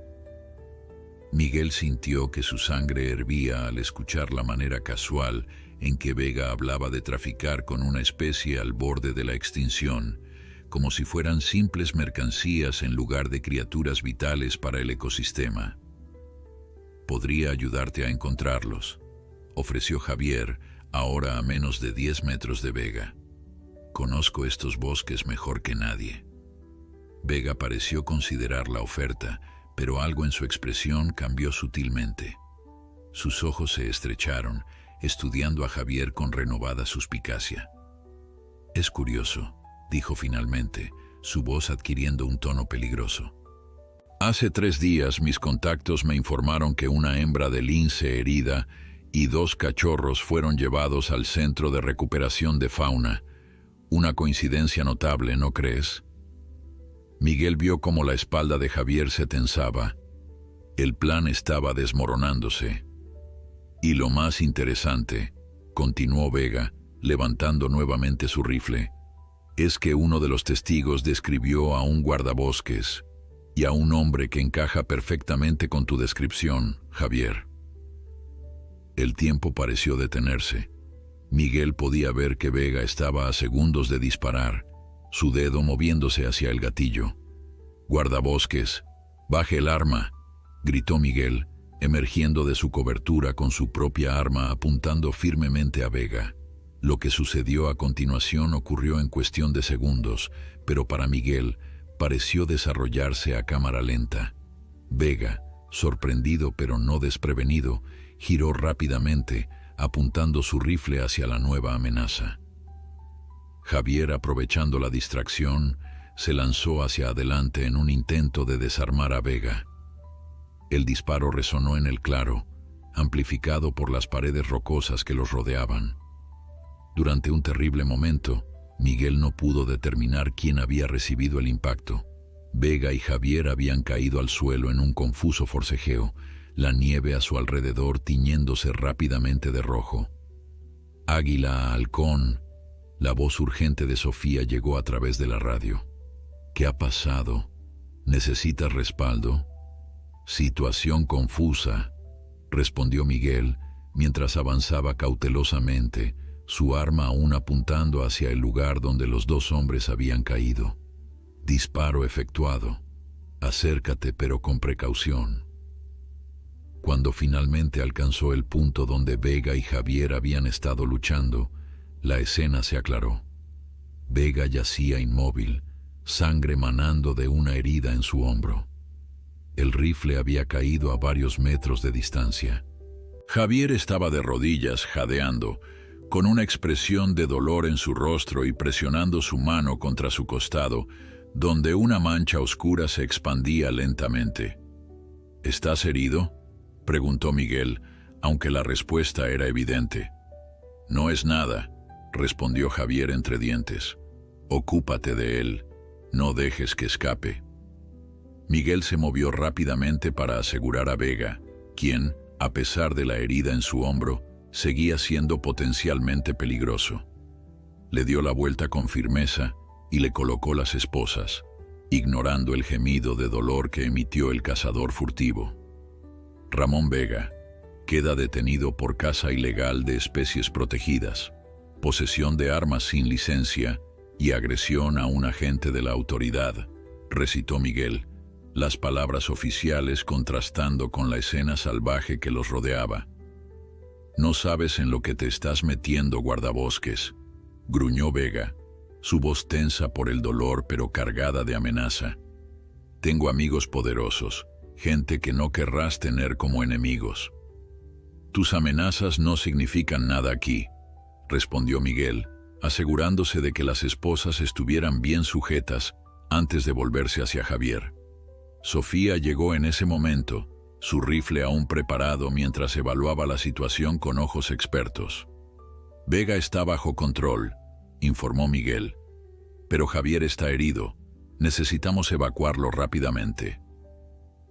Miguel sintió que su sangre hervía al escuchar la manera casual en que Vega hablaba de traficar con una especie al borde de la extinción, como si fueran simples mercancías en lugar de criaturas vitales para el ecosistema. «Podría ayudarte a encontrarlos», ofreció Javier, ahora a menos de 10 metros de Vega. «Conozco estos bosques mejor que nadie». Vega pareció considerar la oferta, pero algo en su expresión cambió sutilmente. Sus ojos se estrecharon, estudiando a Javier con renovada suspicacia. «Es curioso», dijo finalmente, su voz adquiriendo un tono peligroso. «Hace 3 días mis contactos me informaron que una hembra de lince herida y 2 cachorros fueron llevados al centro de recuperación de fauna. Una coincidencia notable, ¿no crees?». Miguel vio cómo la espalda de Javier se tensaba. El plan estaba desmoronándose. «Y lo más interesante», continuó Vega, levantando nuevamente su rifle, «es que uno de los testigos describió a un guardabosques, Y a un hombre que encaja perfectamente con tu descripción, Javier. El tiempo pareció detenerse. Miguel podía ver que Vega estaba a segundos de disparar, su dedo moviéndose hacia el gatillo. «Guardabosques, baje el arma», gritó Miguel, emergiendo de su cobertura con su propia arma apuntando firmemente a Vega. Lo que sucedió a continuación ocurrió en cuestión de segundos, pero para Miguel pareció desarrollarse a cámara lenta. Vega, sorprendido pero no desprevenido, giró rápidamente, apuntando su rifle hacia la nueva amenaza. Javier, aprovechando la distracción, se lanzó hacia adelante en un intento de desarmar a Vega. El disparo resonó en el claro, amplificado por las paredes rocosas que los rodeaban. Durante un terrible momento, Miguel no pudo determinar quién había recibido el impacto. Vega y Javier habían caído al suelo en un confuso forcejeo, la nieve a su alrededor tiñéndose rápidamente de rojo. «Águila, halcón», la voz urgente de Sofía llegó a través de la radio. «¿Qué ha pasado? ¿Necesitas respaldo?» «Situación confusa», respondió Miguel, mientras avanzaba cautelosamente, su arma aún apuntando hacia el lugar donde los dos hombres habían caído. «Disparo efectuado. Acércate, pero con precaución». Cuando finalmente alcanzó el punto donde Vega y Javier habían estado luchando, la escena se aclaró. Vega yacía inmóvil, sangre manando de una herida en su hombro. El rifle había caído a varios metros de distancia. Javier estaba de rodillas, jadeando, con una expresión de dolor en su rostro y presionando su mano contra su costado, donde una mancha oscura se expandía lentamente. «¿Estás herido?», preguntó Miguel, aunque la respuesta era evidente. «No es nada», respondió Javier entre dientes. «Ocúpate de él. No dejes que escape». Miguel se movió rápidamente para asegurar a Vega, quien, a pesar de la herida en su hombro, seguía siendo potencialmente peligroso. Le dio la vuelta con firmeza y le colocó las esposas, ignorando el gemido de dolor que emitió el cazador furtivo. Ramón Vega queda detenido por caza ilegal de especies protegidas, posesión de armas sin licencia y agresión a un agente de la autoridad, recitó Miguel, las palabras oficiales contrastando con la escena salvaje que los rodeaba. «No sabes en lo que te estás metiendo, guardabosques», gruñó Vega, su voz tensa por el dolor pero cargada de amenaza. «Tengo amigos poderosos, gente que no querrás tener como enemigos». «Tus amenazas no significan nada aquí», respondió Miguel, asegurándose de que las esposas estuvieran bien sujetas antes de volverse hacia Javier. Sofía llegó en ese momento, su rifle aún preparado mientras evaluaba la situación con ojos expertos. «Vega está bajo control», informó Miguel. «Pero Javier está herido. Necesitamos evacuarlo rápidamente».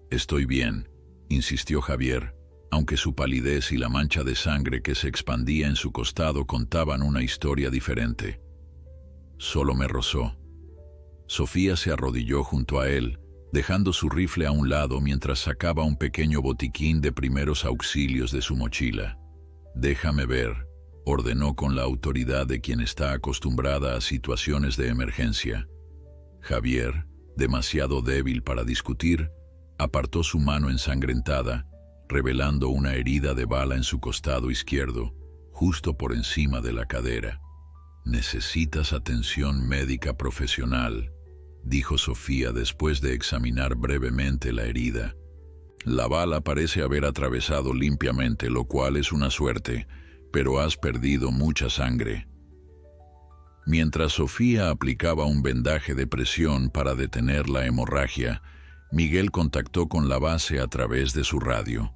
«Estoy bien», insistió Javier, aunque su palidez y la mancha de sangre que se expandía en su costado contaban una historia diferente. «Solo me rozó». Sofía se arrodilló junto a él, dejando su rifle a un lado mientras sacaba un pequeño botiquín de primeros auxilios de su mochila. «Déjame ver», ordenó con la autoridad de quien está acostumbrada a situaciones de emergencia. Javier, demasiado débil para discutir, apartó su mano ensangrentada, revelando una herida de bala en su costado izquierdo, justo por encima de la cadera. «Necesitas atención médica profesional», dijo Sofía después de examinar brevemente la herida. «La bala parece haber atravesado limpiamente, lo cual es una suerte, pero has perdido mucha sangre». Mientras Sofía aplicaba un vendaje de presión para detener la hemorragia, Miguel contactó con la base a través de su radio.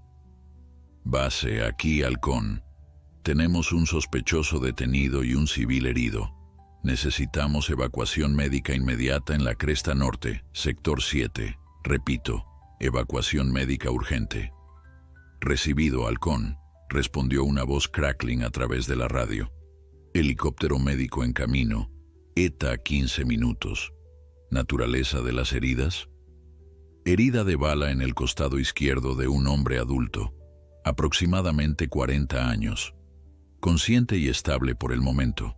«Base, aquí, halcón. Tenemos un sospechoso detenido y un civil herido. Necesitamos evacuación médica inmediata en la cresta norte, sector 7. Repito, evacuación médica urgente». «Recibido, halcón», respondió una voz crackling a través de la radio. «Helicóptero médico en camino. ETA 15 minutos. ¿Naturaleza de las heridas?». Herida de bala en el costado izquierdo de un hombre adulto, aproximadamente 40 años, consciente y estable por el momento.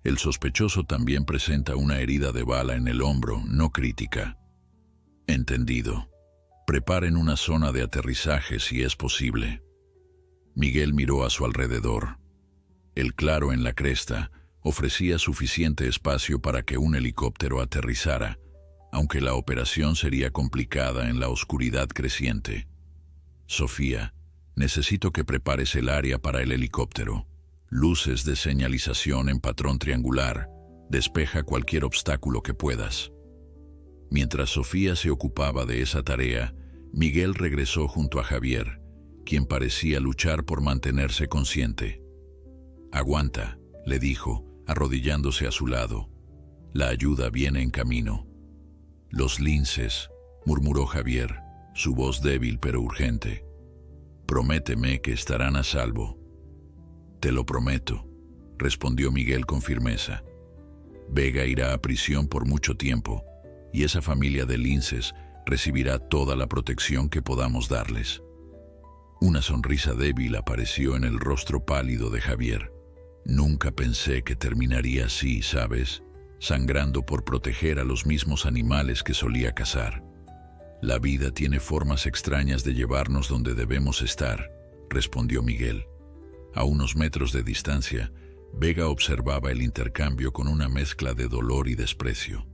El sospechoso también presenta una herida de bala en el hombro, no crítica. Entendido. Preparen una zona de aterrizaje si es posible. Miguel miró a su alrededor. El claro en la cresta ofrecía suficiente espacio para que un helicóptero aterrizara, aunque la operación sería complicada en la oscuridad creciente. Sofía, necesito que prepares el área para el helicóptero. Luces de señalización en patrón triangular. Despeja cualquier obstáculo que puedas. Mientras Sofía se ocupaba de esa tarea, Miguel regresó junto a Javier, quien parecía luchar por mantenerse consciente. «Aguanta», le dijo, arrodillándose a su lado. «La ayuda viene en camino». «Los linces», murmuró Javier, su voz débil pero urgente. «Prométeme que estarán a salvo». «Te lo prometo», respondió Miguel con firmeza. «Vega irá a prisión por mucho tiempo, y esa familia de linces recibirá toda la protección que podamos darles». Una sonrisa débil apareció en el rostro pálido de Javier. «Nunca pensé que terminaría así, ¿sabes? Sangrando por proteger a los mismos animales que solía cazar». «La vida tiene formas extrañas de llevarnos donde debemos estar», respondió Miguel. A unos metros de distancia, Vega observaba el intercambio con una mezcla de dolor y desprecio.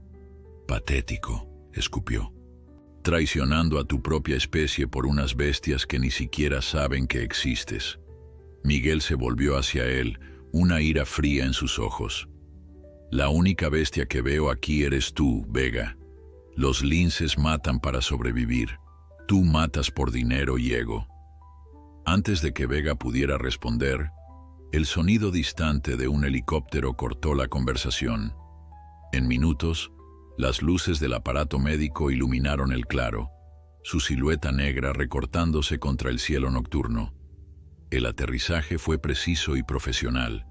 «Patético», escupió. «Traicionando a tu propia especie por unas bestias que ni siquiera saben que existes». Miguel se volvió hacia él, una ira fría en sus ojos. «La única bestia que veo aquí eres tú, Vega. Los linces matan para sobrevivir. Tú matas por dinero y ego». Antes de que Vega pudiera responder, el sonido distante de un helicóptero cortó la conversación. En minutos, las luces del aparato médico iluminaron el claro, su silueta negra recortándose contra el cielo nocturno. El aterrizaje fue preciso y profesional,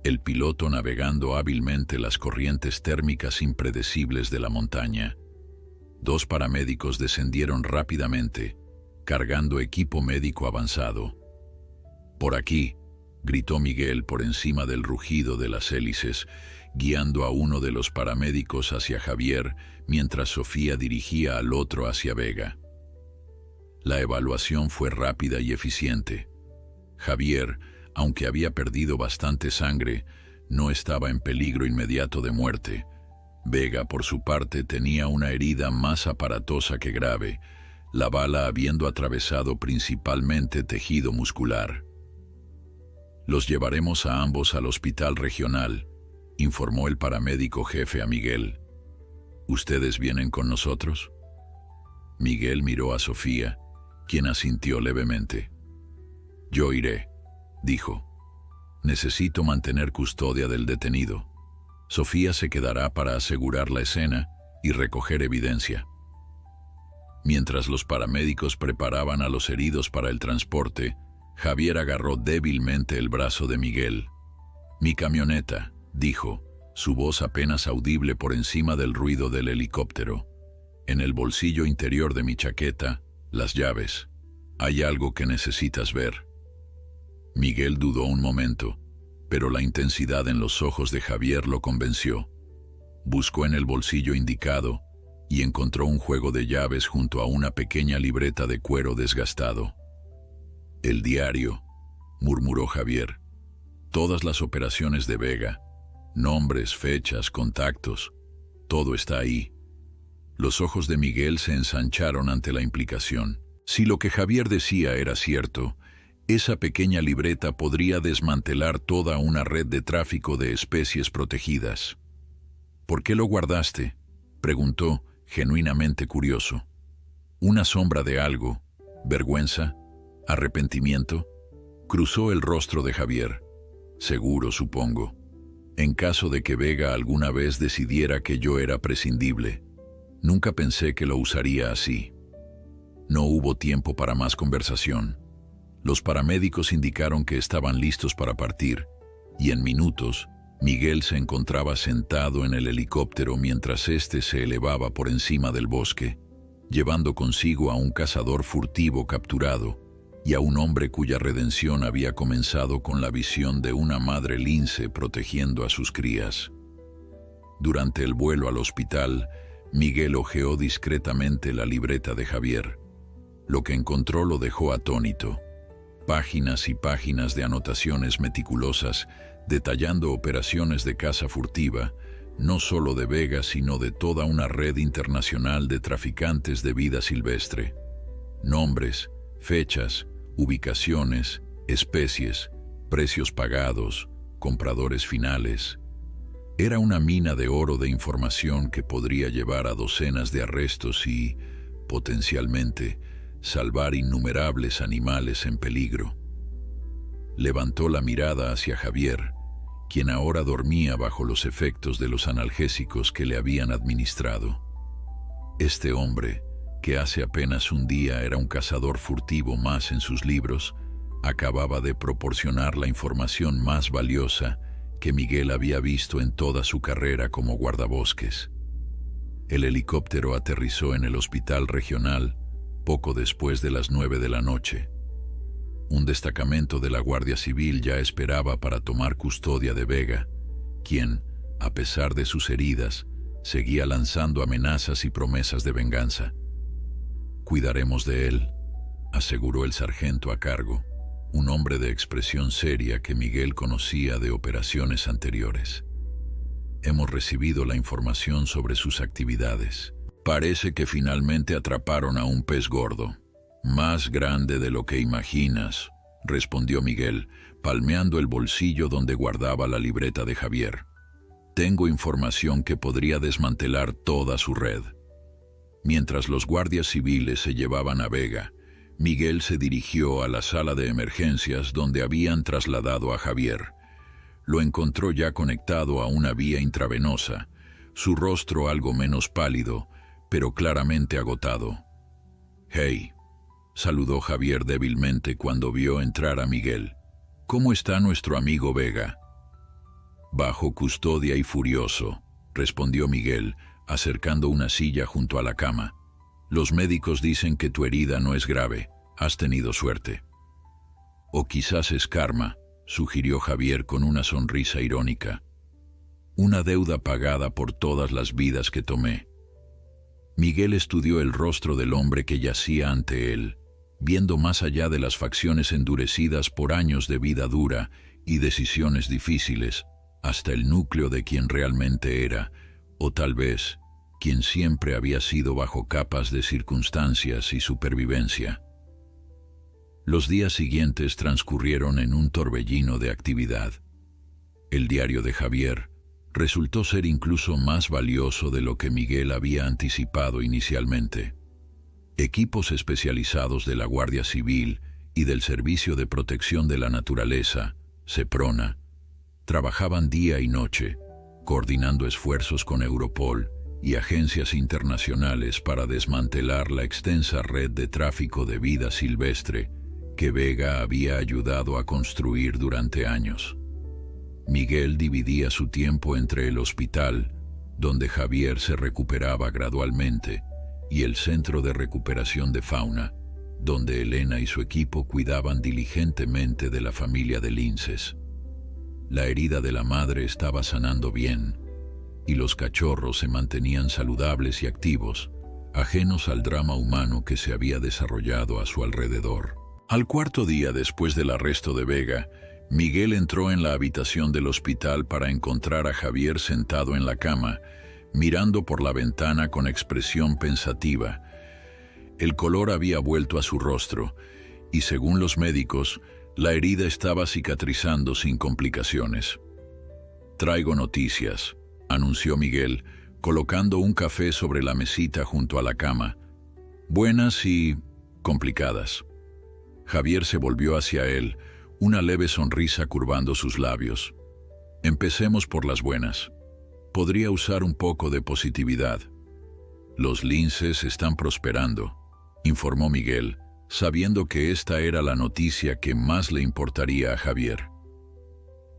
el piloto navegando hábilmente las corrientes térmicas impredecibles de la montaña. 2 paramédicos descendieron rápidamente, cargando equipo médico avanzado. «Por aquí», gritó Miguel por encima del rugido de las hélices, guiando a uno de los paramédicos hacia Javier, mientras Sofía dirigía al otro hacia Vega. La evaluación fue rápida y eficiente. Javier, aunque había perdido bastante sangre, no estaba en peligro inmediato de muerte. Vega, por su parte, tenía una herida más aparatosa que grave, la bala habiendo atravesado principalmente tejido muscular. «Los llevaremos a ambos al hospital regional», informó el paramédico jefe a Miguel. «¿Ustedes vienen con nosotros?» Miguel miró a Sofía, quien asintió levemente. «Yo iré», dijo. «Necesito mantener custodia del detenido. Sofía se quedará para asegurar la escena y recoger evidencia». Mientras los paramédicos preparaban a los heridos para el transporte, Javier agarró débilmente el brazo de Miguel. «Mi camioneta», dijo, su voz apenas audible por encima del ruido del helicóptero. «En el bolsillo interior de mi chaqueta, las llaves. Hay algo que necesitas ver». Miguel dudó un momento, pero la intensidad en los ojos de Javier lo convenció. Buscó en el bolsillo indicado y encontró un juego de llaves junto a una pequeña libreta de cuero desgastado. «El diario», murmuró Javier. «Todas las operaciones de Vega, nombres, fechas, contactos, todo está ahí». Los ojos de Miguel se ensancharon ante la implicación. Si lo que Javier decía era cierto, esa pequeña libreta podría desmantelar toda una red de tráfico de especies protegidas. «¿Por qué lo guardaste?», preguntó, genuinamente curioso. Una sombra de algo, vergüenza, arrepentimiento, cruzó el rostro de Javier. «Seguro, supongo. En caso de que Vega alguna vez decidiera que yo era prescindible. Nunca pensé que lo usaría así». No hubo tiempo para más conversación. Los paramédicos indicaron que estaban listos para partir, y en minutos, Miguel se encontraba sentado en el helicóptero mientras éste se elevaba por encima del bosque. llevando consigo a un cazador furtivo capturado y a un hombre cuya redención había comenzado con la visión de una madre lince protegiendo a sus crías. Durante el vuelo al hospital, Miguel hojeó discretamente la libreta de Javier. Lo que encontró lo dejó atónito. Páginas y páginas de anotaciones meticulosas detallando operaciones de caza furtiva, no solo de Vega, sino de toda una red internacional de traficantes de vida silvestre. Nombres, fechas, ubicaciones, especies, precios pagados, compradores finales. Era una mina de oro de información que podría llevar a docenas de arrestos y, potencialmente, salvar innumerables animales en peligro. Levantó la mirada hacia Javier, quien ahora dormía bajo los efectos de los analgésicos que le habían administrado. Este hombre, que hace apenas un día era un cazador furtivo más en sus libros, acababa de proporcionar la información más valiosa que Miguel había visto en toda su carrera como guardabosques. El helicóptero aterrizó en el hospital regional poco después de las 9 de la noche. Un destacamento de la Guardia Civil ya esperaba para tomar custodia de Vega, quien, a pesar de sus heridas, seguía lanzando amenazas y promesas de venganza. «Cuidaremos de él», aseguró el sargento a cargo, un hombre de expresión seria que Miguel conocía de operaciones anteriores. «Hemos recibido la información sobre sus actividades. Parece que finalmente atraparon a un pez gordo. Más grande de lo que imaginas», respondió Miguel, palmeando el bolsillo donde guardaba la libreta de Javier. «Tengo información que podría desmantelar toda su red». Mientras los guardias civiles se llevaban a Vega, Miguel se dirigió a la sala de emergencias donde habían trasladado a Javier. Lo encontró ya conectado a una vía intravenosa, su rostro algo menos pálido, pero claramente agotado. «Hey», saludó Javier débilmente cuando vio entrar a Miguel. «¿Cómo está nuestro amigo Vega?» «Bajo custodia y furioso», respondió Miguel, acercando una silla junto a la cama. «Los médicos dicen que tu herida no es grave. Has tenido suerte». «O quizás es karma», sugirió Javier con una sonrisa irónica. «Una deuda pagada por todas las vidas que tomé». Miguel estudió el rostro del hombre que yacía ante él, viendo más allá de las facciones endurecidas por años de vida dura y decisiones difíciles, hasta el núcleo de quien realmente era, o tal vez, quien siempre había sido bajo capas de circunstancias y supervivencia. Los días siguientes transcurrieron en un torbellino de actividad. El diario de Javier resultó ser incluso más valioso de lo que Miguel había anticipado inicialmente. Equipos especializados de la Guardia Civil y del Servicio de Protección de la Naturaleza, SEPRONA, trabajaban día y noche, coordinando esfuerzos con Europol y agencias internacionales para desmantelar la extensa red de tráfico de vida silvestre que Vega había ayudado a construir durante años. Miguel dividía su tiempo entre el hospital, donde Javier se recuperaba gradualmente, y el Centro de Recuperación de Fauna, donde Elena y su equipo cuidaban diligentemente de la familia de linces. La herida de la madre estaba sanando bien, y los cachorros se mantenían saludables y activos, ajenos al drama humano que se había desarrollado a su alrededor. Al cuarto día después del arresto de Vega, Miguel entró en la habitación del hospital para encontrar a Javier sentado en la cama, mirando por la ventana con expresión pensativa. El color había vuelto a su rostro, y según los médicos, la herida estaba cicatrizando sin complicaciones. «Traigo noticias», anunció Miguel, colocando un café sobre la mesita junto a la cama. «Buenas y complicadas». Javier se volvió hacia él, una leve sonrisa curvando sus labios. «Empecemos por las buenas. Podría usar un poco de positividad». «Los linces están prosperando», informó Miguel, sabiendo que esta era la noticia que más le importaría a Javier.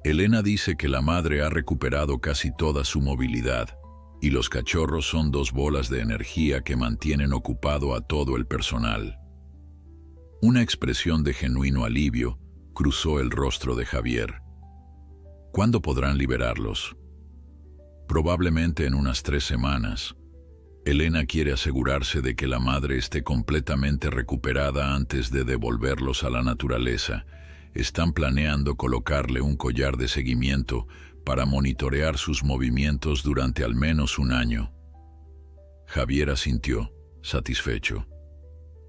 «Elena dice que la madre ha recuperado casi toda su movilidad», Y los cachorros son dos bolas de energía que mantienen ocupado a todo el personal. Una expresión de genuino alivio cruzó el rostro de Javier. ¿Cuándo podrán liberarlos? Probablemente en unas 3 semanas. Elena quiere asegurarse de que la madre esté completamente recuperada antes de devolverlos a la naturaleza. Están planeando colocarle un collar de seguimiento para monitorear sus movimientos durante al menos 1 año. Javier asintió, satisfecho.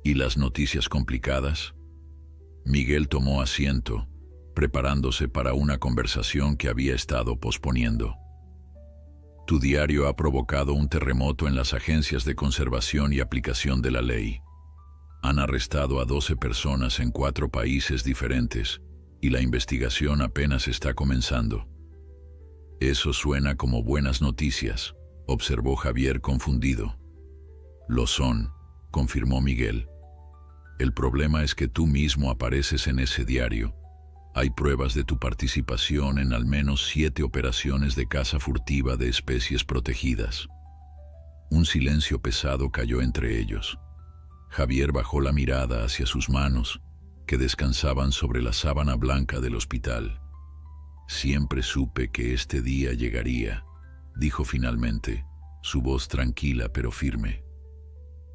¿Y las noticias complicadas? Miguel tomó asiento, preparándose para una conversación que había estado posponiendo. Tu diario ha provocado un terremoto en las agencias de conservación y aplicación de la ley. Han arrestado a 12 personas en 4 países diferentes y la investigación apenas está comenzando. Eso suena como buenas noticias, observó Javier confundido. Lo son, confirmó Miguel. El problema es que tú mismo apareces en ese diario. Hay pruebas de tu participación en al menos 7 operaciones de caza furtiva de especies protegidas. Un silencio pesado cayó entre ellos. Javier bajó la mirada hacia sus manos, que descansaban sobre la sábana blanca del hospital. Siempre supe que este día llegaría, dijo finalmente, su voz tranquila pero firme.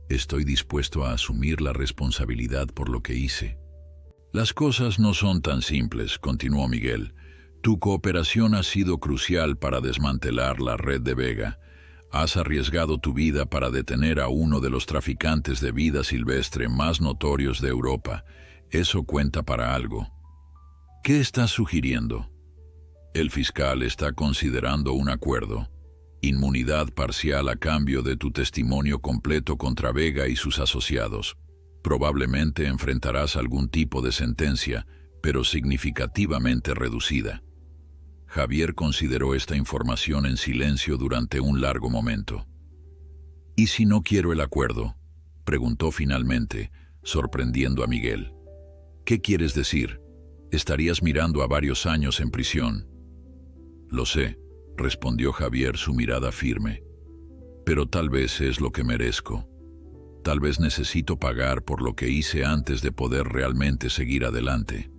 Estoy dispuesto a asumir la responsabilidad por lo que hice. Las cosas no son tan simples, continuó Miguel. Tu cooperación ha sido crucial para desmantelar la red de Vega. Has arriesgado tu vida para detener a uno de los traficantes de vida silvestre más notorios de Europa. Eso cuenta para algo. ¿Qué estás sugiriendo? El fiscal está considerando un acuerdo. Inmunidad parcial a cambio de tu testimonio completo contra Vega y sus asociados. Probablemente enfrentarás algún tipo de sentencia, pero significativamente reducida. Javier consideró esta información en silencio durante un largo momento. ¿Y si no quiero el acuerdo?, preguntó finalmente, sorprendiendo a Miguel. ¿Qué quieres decir? Estarías mirando a varios años en prisión. Lo sé, respondió Javier, su mirada firme. Pero tal vez es lo que merezco. Tal vez necesito pagar por lo que hice antes de poder realmente seguir adelante.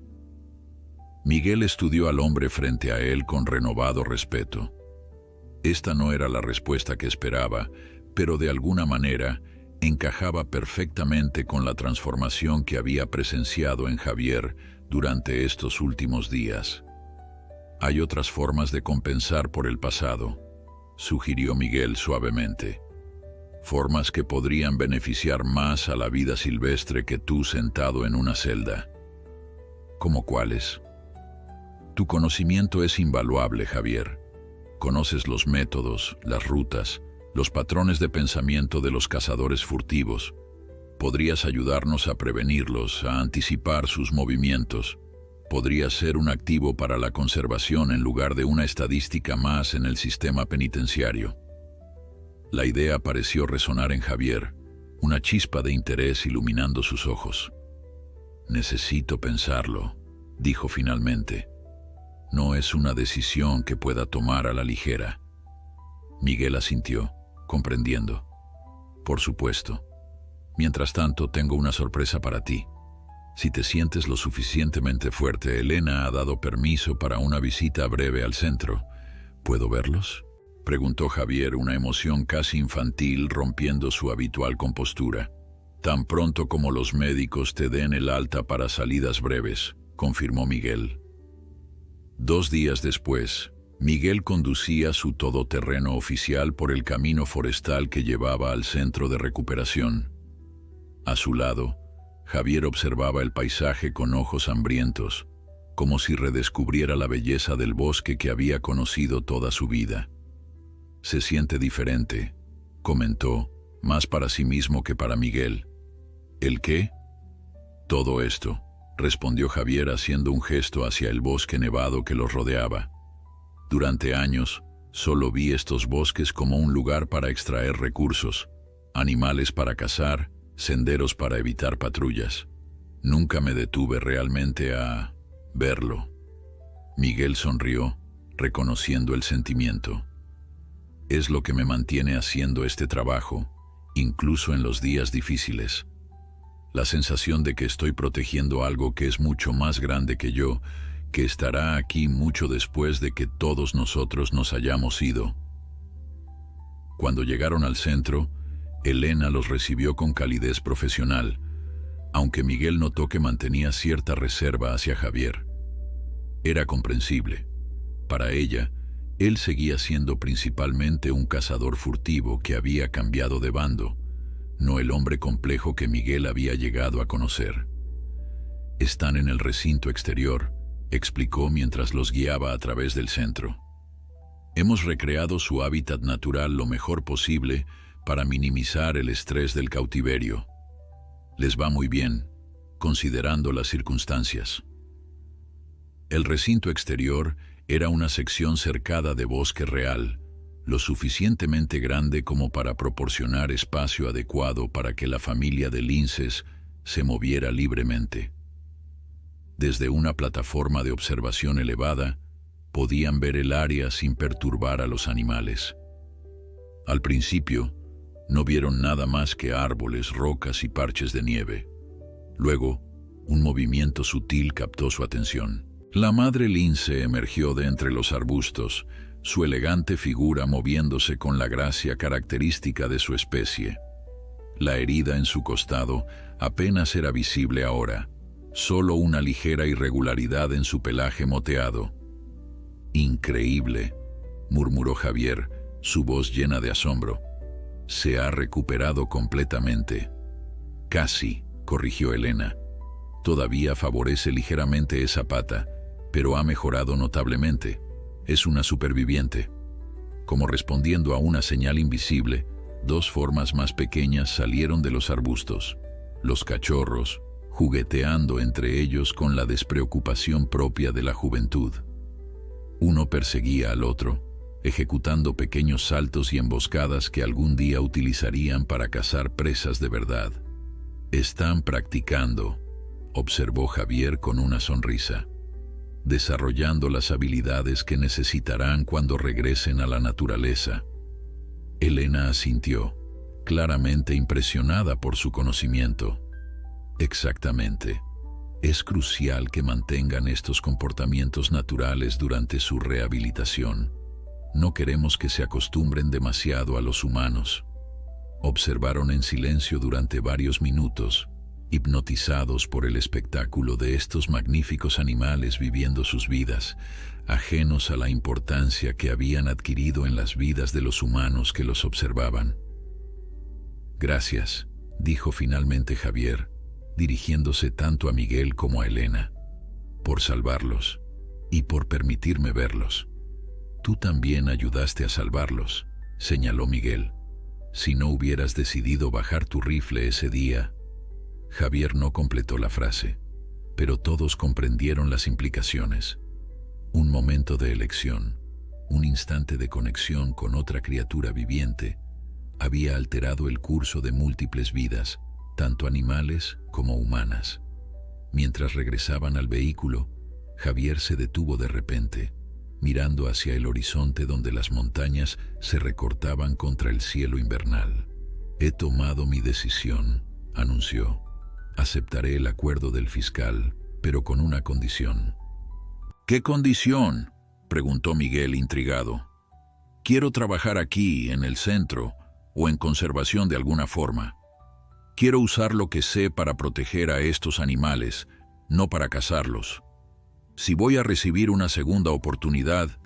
Miguel estudió al hombre frente a él con renovado respeto. Esta no era la respuesta que esperaba, pero de alguna manera encajaba perfectamente con la transformación que había presenciado en Javier durante estos últimos días. Hay otras formas de compensar por el pasado, sugirió Miguel suavemente. Formas que podrían beneficiar más a la vida silvestre que tú sentado en una celda. ¿Cómo cuáles? Tu conocimiento es invaluable, Javier. Conoces los métodos, las rutas, los patrones de pensamiento de los cazadores furtivos. Podrías ayudarnos a prevenirlos, a anticipar sus movimientos. Podrías ser un activo para la conservación en lugar de una estadística más en el sistema penitenciario. La idea pareció resonar en Javier, una chispa de interés iluminando sus ojos. Necesito pensarlo, dijo finalmente. No es una decisión que pueda tomar a la ligera. Miguel asintió, comprendiendo. Por supuesto. Mientras tanto, tengo una sorpresa para ti. Si te sientes lo suficientemente fuerte, Elena ha dado permiso para una visita breve al centro. ¿Puedo verlos?, preguntó Javier, una emoción casi infantil rompiendo su habitual compostura. Tan pronto como los médicos te den el alta para salidas breves, confirmó Miguel. 2 días después, Miguel conducía su todoterreno oficial por el camino forestal que llevaba al centro de recuperación. A su lado, Javier observaba el paisaje con ojos hambrientos, como si redescubriera la belleza del bosque que había conocido toda su vida. Se siente diferente, comentó, más para sí mismo que para Miguel. ¿El qué? Todo esto, respondió Javier haciendo un gesto hacia el bosque nevado que los rodeaba. Durante años, solo vi estos bosques como un lugar para extraer recursos, animales para cazar, senderos para evitar patrullas. Nunca me detuve realmente a verlo. Miguel sonrió, reconociendo el sentimiento. Es lo que me mantiene haciendo este trabajo, incluso en los días difíciles. La sensación de que estoy protegiendo algo que es mucho más grande que yo, que estará aquí mucho después de que todos nosotros nos hayamos ido. Cuando llegaron al centro, Elena los recibió con calidez profesional, aunque Miguel notó que mantenía cierta reserva hacia Javier. Era comprensible. Para ella, él seguía siendo principalmente un cazador furtivo que había cambiado de bando, no el hombre complejo que Miguel había llegado a conocer. «Están en el recinto exterior», explicó mientras los guiaba a través del centro. «Hemos recreado su hábitat natural lo mejor posible para minimizar el estrés del cautiverio. Les va muy bien, considerando las circunstancias». El recinto exterior era una sección cercada de bosque real, lo suficientemente grande como para proporcionar espacio adecuado para que la familia de linces se moviera libremente. Desde una plataforma de observación elevada, podían ver el área sin perturbar a los animales. Al principio, no vieron nada más que árboles, rocas y parches de nieve. Luego, un movimiento sutil captó su atención. La madre lince emergió de entre los arbustos, su elegante figura moviéndose con la gracia característica de su especie. La herida en su costado apenas era visible ahora, solo una ligera irregularidad en su pelaje moteado. «Increíble», murmuró Javier, su voz llena de asombro. «Se ha recuperado completamente». «Casi», corrigió Elena. «Todavía favorece ligeramente esa pata, pero ha mejorado notablemente. Es una superviviente». Como respondiendo a una señal invisible, dos formas más pequeñas salieron de los arbustos. Los cachorros, jugueteando entre ellos con la despreocupación propia de la juventud. Uno perseguía al otro, ejecutando pequeños saltos y emboscadas que algún día utilizarían para cazar presas de verdad. «Están practicando», observó Javier con una sonrisa, «desarrollando las habilidades que necesitarán cuando regresen a la naturaleza». Elena asintió, claramente impresionada por su conocimiento. «Exactamente. Es crucial que mantengan estos comportamientos naturales durante su rehabilitación. No queremos que se acostumbren demasiado a los humanos». Observaron en silencio durante varios minutos, hipnotizados por el espectáculo de estos magníficos animales viviendo sus vidas, ajenos a la importancia que habían adquirido en las vidas de los humanos que los observaban. «Gracias», dijo finalmente Javier, dirigiéndose tanto a Miguel como a Elena, «por salvarlos y por permitirme verlos». «Tú también ayudaste a salvarlos», señaló Miguel. «Si no hubieras decidido bajar tu rifle ese día». Javier no completó la frase, pero todos comprendieron las implicaciones. Un momento de elección, un instante de conexión con otra criatura viviente, había alterado el curso de múltiples vidas, tanto animales como humanas. Mientras regresaban al vehículo, Javier se detuvo de repente, mirando hacia el horizonte donde las montañas se recortaban contra el cielo invernal. «He tomado mi decisión», anunció. «Aceptaré el acuerdo del fiscal, pero con una condición». «¿Qué condición?», preguntó Miguel intrigado. «Quiero trabajar aquí, en el centro, o en conservación de alguna forma. Quiero usar lo que sé para proteger a estos animales, no para cazarlos. Si voy a recibir una segunda oportunidad,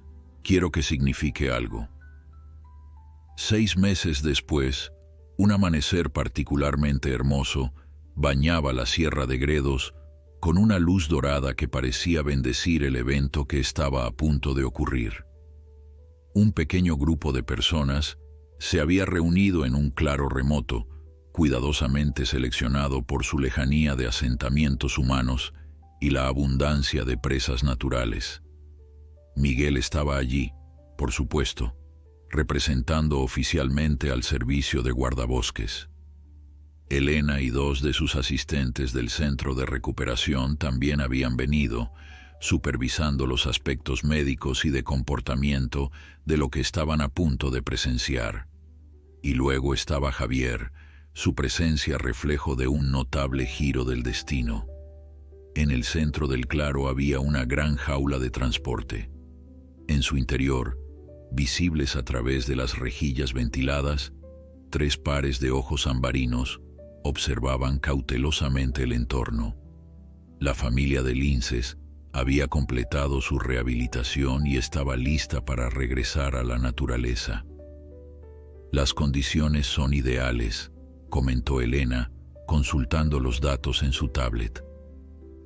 quiero que signifique algo». 6 meses después, un amanecer particularmente hermoso bañaba la Sierra de Gredos con una luz dorada que parecía bendecir el evento que estaba a punto de ocurrir. Un pequeño grupo de personas se había reunido en un claro remoto, cuidadosamente seleccionado por su lejanía de asentamientos humanos y la abundancia de presas naturales. Miguel estaba allí, por supuesto, representando oficialmente al servicio de guardabosques. Elena y 2 de sus asistentes del centro de recuperación también habían venido, supervisando los aspectos médicos y de comportamiento de lo que estaban a punto de presenciar. Y luego estaba Javier, su presencia reflejo de un notable giro del destino. En el centro del claro había una gran jaula de transporte. En su interior, visibles a través de las rejillas ventiladas, 3 pares de ojos ambarinos observaban cautelosamente el entorno. La familia de Linces había completado su rehabilitación y estaba lista para regresar a la naturaleza. «Las condiciones son ideales», comentó Elena, consultando los datos en su tablet.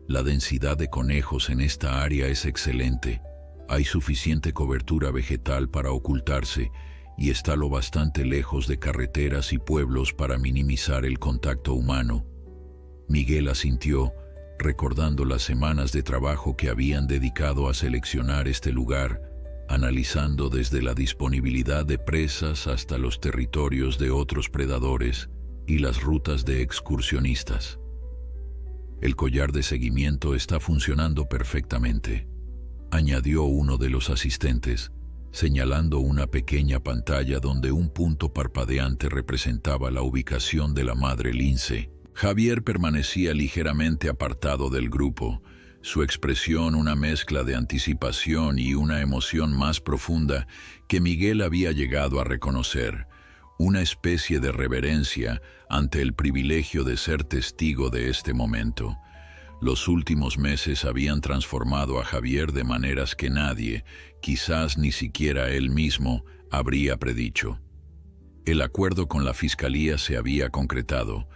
«La densidad de conejos en esta área es excelente. Hay suficiente cobertura vegetal para ocultarse y está lo bastante lejos de carreteras y pueblos para minimizar el contacto humano». Miguel asintió, recordando las semanas de trabajo que habían dedicado a seleccionar este lugar, analizando desde la disponibilidad de presas hasta los territorios de otros predadores y las rutas de excursionistas. «El collar de seguimiento está funcionando perfectamente», añadió uno de los asistentes, señalando una pequeña pantalla donde un punto parpadeante representaba la ubicación de la madre lince. Javier permanecía ligeramente apartado del grupo, su expresión una mezcla de anticipación y una emoción más profunda que Miguel había llegado a reconocer, una especie de reverencia ante el privilegio de ser testigo de este momento. Los últimos meses habían transformado a Javier de maneras que nadie, quizás ni siquiera él mismo, habría predicho. El acuerdo con la fiscalía se había concretado: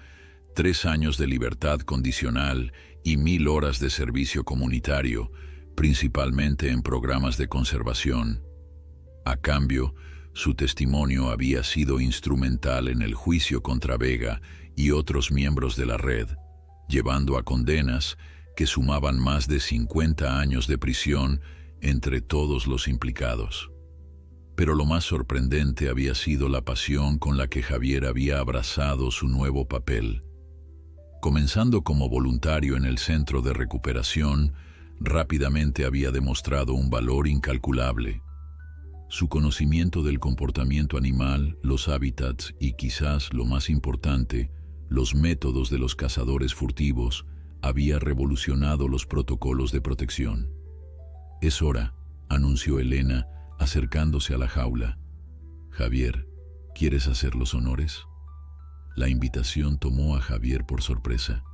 3 años de libertad condicional y 1000 horas de servicio comunitario, principalmente en programas de conservación. A cambio, su testimonio había sido instrumental en el juicio contra Vega y otros miembros de la red, llevando a condenas que sumaban más de 50 años de prisión entre todos los implicados. Pero lo más sorprendente había sido la pasión con la que Javier había abrazado su nuevo papel. Comenzando como voluntario en el centro de recuperación, rápidamente había demostrado un valor incalculable. Su conocimiento del comportamiento animal, los hábitats y, quizás lo más importante, los métodos de los cazadores furtivos, había revolucionado los protocolos de protección. «Es hora», anunció Elena, acercándose a la jaula. «Javier, ¿quieres hacer los honores?». La invitación tomó a Javier por sorpresa.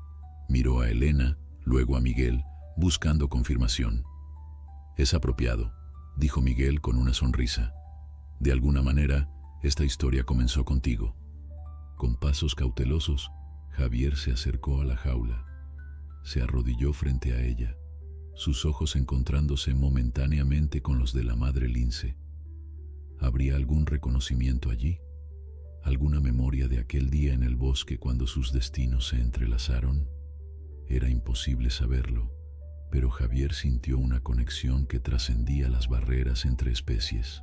Miró a Elena, luego a Miguel, buscando confirmación. «Es apropiado», dijo Miguel con una sonrisa. «De alguna manera, esta historia comenzó contigo». Con pasos cautelosos, Javier se acercó a la jaula. Se arrodilló frente a ella, sus ojos encontrándose momentáneamente con los de la madre lince. ¿Habría algún reconocimiento allí? ¿Alguna memoria de aquel día en el bosque cuando sus destinos se entrelazaron? Era imposible saberlo, pero Javier sintió una conexión que trascendía las barreras entre especies.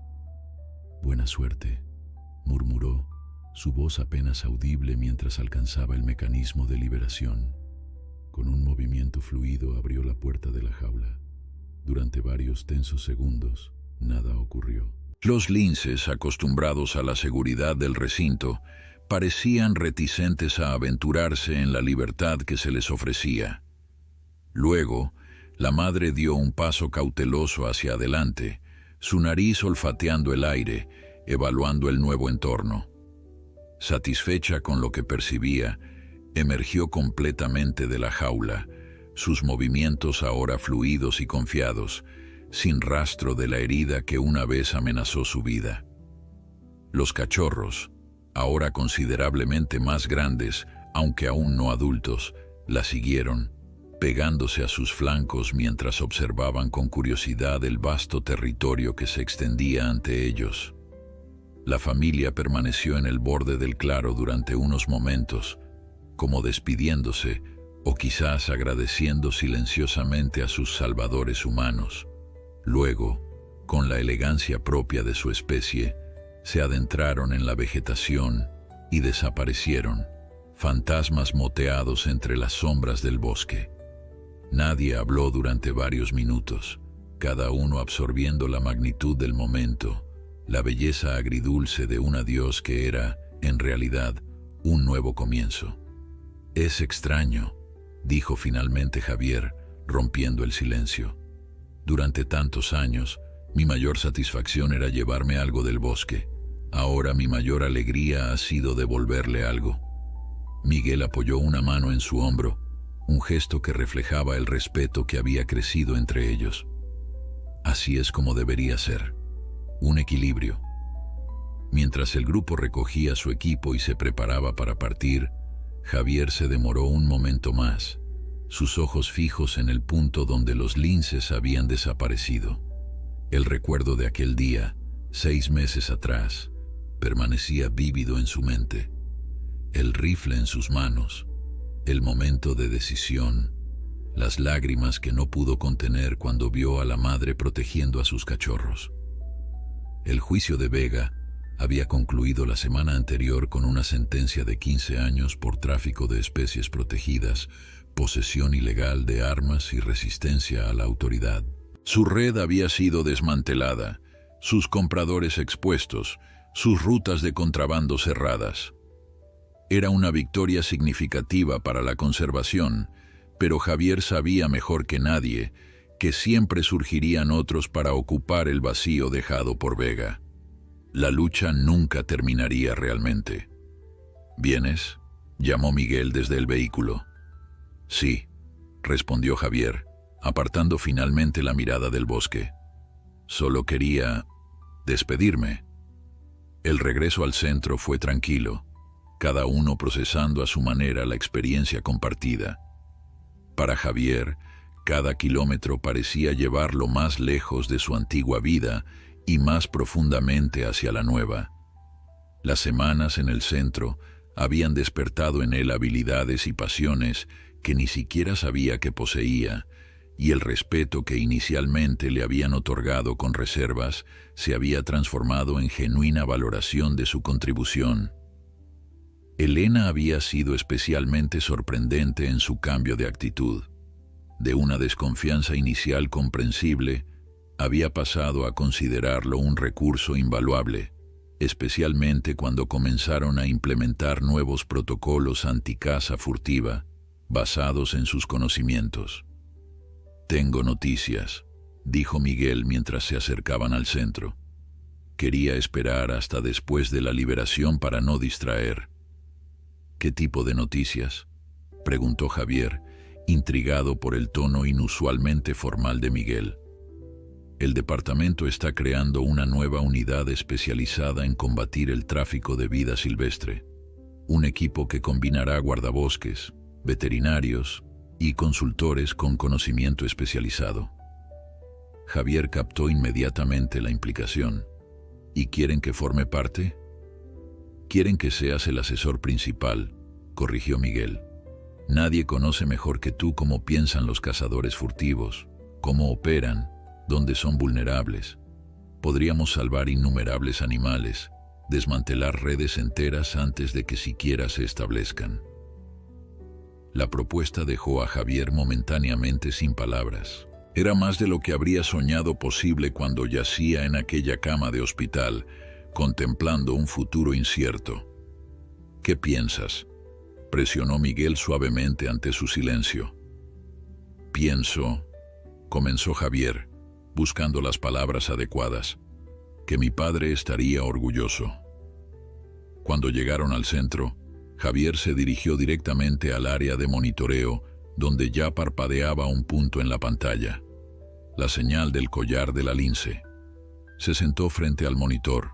«Buena suerte», murmuró, su voz apenas audible mientras alcanzaba el mecanismo de liberación. Con un movimiento fluido abrió la puerta de la jaula. Durante varios tensos segundos, nada ocurrió. Los linces, acostumbrados a la seguridad del recinto, parecían reticentes a aventurarse en la libertad que se les ofrecía. Luego, la madre dio un paso cauteloso hacia adelante, su nariz olfateando el aire, evaluando el nuevo entorno. Satisfecha con lo que percibía, emergió completamente de la jaula, sus movimientos ahora fluidos y confiados, sin rastro de la herida que una vez amenazó su vida. Los cachorros, ahora considerablemente más grandes, aunque aún no adultos, la siguieron, pegándose a sus flancos mientras observaban con curiosidad el vasto territorio que se extendía ante ellos. La familia permaneció en el borde del claro durante unos momentos, como despidiéndose o quizás agradeciendo silenciosamente a sus salvadores humanos. Luego, con la elegancia propia de su especie, se adentraron en la vegetación y desaparecieron, fantasmas moteados entre las sombras del bosque. Nadie habló durante varios minutos, cada uno absorbiendo la magnitud del momento, la belleza agridulce de un adiós que era, en realidad, un nuevo comienzo. «Es extraño», dijo finalmente Javier, rompiendo el silencio. «Durante tantos años, mi mayor satisfacción era llevarme algo del bosque. Ahora mi mayor alegría ha sido devolverle algo». Miguel apoyó una mano en su hombro, un gesto que reflejaba el respeto que había crecido entre ellos. Así es como debería ser, un equilibrio. Mientras el grupo recogía su equipo y se preparaba para partir, Javier se demoró un momento más, sus ojos fijos en el punto donde los linces habían desaparecido. El recuerdo de aquel día, 6 meses atrás, permanecía vívido en su mente. El rifle en sus manos, el momento de decisión, las lágrimas que no pudo contener cuando vio a la madre protegiendo a sus cachorros. El juicio de Vega había concluido la semana anterior con una sentencia de 15 años por tráfico de especies protegidas, posesión ilegal de armas y resistencia a la autoridad. Su red había sido desmantelada, sus compradores expuestos, sus rutas de contrabando cerradas. Era una victoria significativa para la conservación, pero Javier sabía mejor que nadie que siempre surgirían otros para ocupar el vacío dejado por Vega. La lucha nunca terminaría realmente. «¿Vienes?», llamó Miguel desde el vehículo. «Sí», respondió Javier, apartando finalmente la mirada del bosque. «Solo quería despedirme». El regreso al centro fue tranquilo, cada uno procesando a su manera la experiencia compartida. Para Javier, cada kilómetro parecía llevarlo más lejos de su antigua vida y más profundamente hacia la nueva. Las semanas en el centro habían despertado en él habilidades y pasiones que ni siquiera sabía que poseía, y el respeto que inicialmente le habían otorgado con reservas se había transformado en genuina valoración de su contribución. Elena había sido especialmente sorprendente en su cambio de actitud. De una desconfianza inicial comprensible, había pasado a considerarlo un recurso invaluable, especialmente cuando comenzaron a implementar nuevos protocolos anticaza furtiva basados en sus conocimientos. «Tengo noticias», dijo Miguel mientras se acercaban al centro. Quería esperar hasta después de la liberación para no distraer. «¿Qué tipo de noticias?», preguntó Javier, intrigado por el tono inusualmente formal de Miguel. «El departamento está creando una nueva unidad especializada en combatir el tráfico de vida silvestre. Un equipo que combinará guardabosques, veterinarios y consultores con conocimiento especializado». Javier captó inmediatamente la implicación. «¿Y quieren que forme parte?». «Quieren que seas el asesor principal», corrigió Miguel. «Nadie conoce mejor que tú cómo piensan los cazadores furtivos, cómo operan, dónde son vulnerables. Podríamos salvar innumerables animales, desmantelar redes enteras antes de que siquiera se establezcan». La propuesta dejó a Javier momentáneamente sin palabras. Era más de lo que habría soñado posible cuando yacía en aquella cama de hospital, contemplando un futuro incierto. «¿Qué piensas?», presionó Miguel suavemente ante su silencio. «Pienso», comenzó Javier, buscando las palabras adecuadas, «que mi padre estaría orgulloso». Cuando llegaron al centro, Javier se dirigió directamente al área de monitoreo, donde ya parpadeaba un punto en la pantalla, la señal del collar de la lince. Se sentó frente al monitor,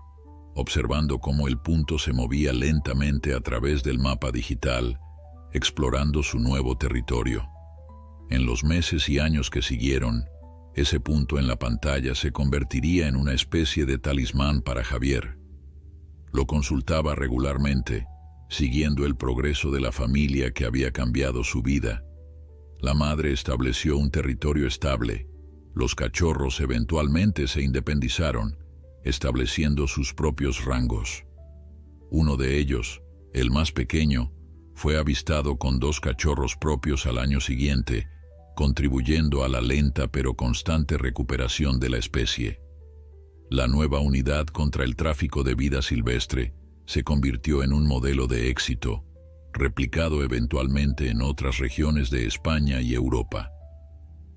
observando cómo el punto se movía lentamente a través del mapa digital, explorando su nuevo territorio. En los meses y años que siguieron, ese punto en la pantalla se convertiría en una especie de talismán para Javier. Lo consultaba regularmente, siguiendo el progreso de la familia que había cambiado su vida. La madre estableció un territorio estable. Los cachorros eventualmente se independizaron, estableciendo sus propios rangos. Uno de ellos, el más pequeño, fue avistado con 2 cachorros propios al año siguiente, contribuyendo a la lenta pero constante recuperación de la especie. La nueva unidad contra el tráfico de vida silvestre se convirtió en un modelo de éxito, replicado eventualmente en otras regiones de España y Europa.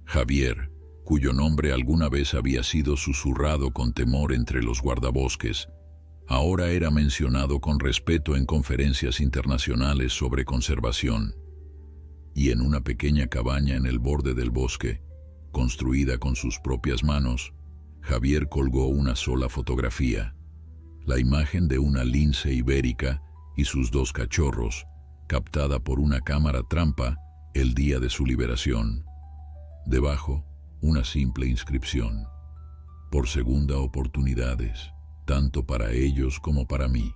Javier, cuyo nombre alguna vez había sido susurrado con temor entre los guardabosques, ahora era mencionado con respeto en conferencias internacionales sobre conservación. Y en una pequeña cabaña en el borde del bosque, construida con sus propias manos, Javier colgó una sola fotografía, la imagen de una lince ibérica y sus 2 cachorros, captada por una cámara trampa el día de su liberación. Debajo, una simple inscripción: por segunda oportunidades, tanto para ellos como para mí.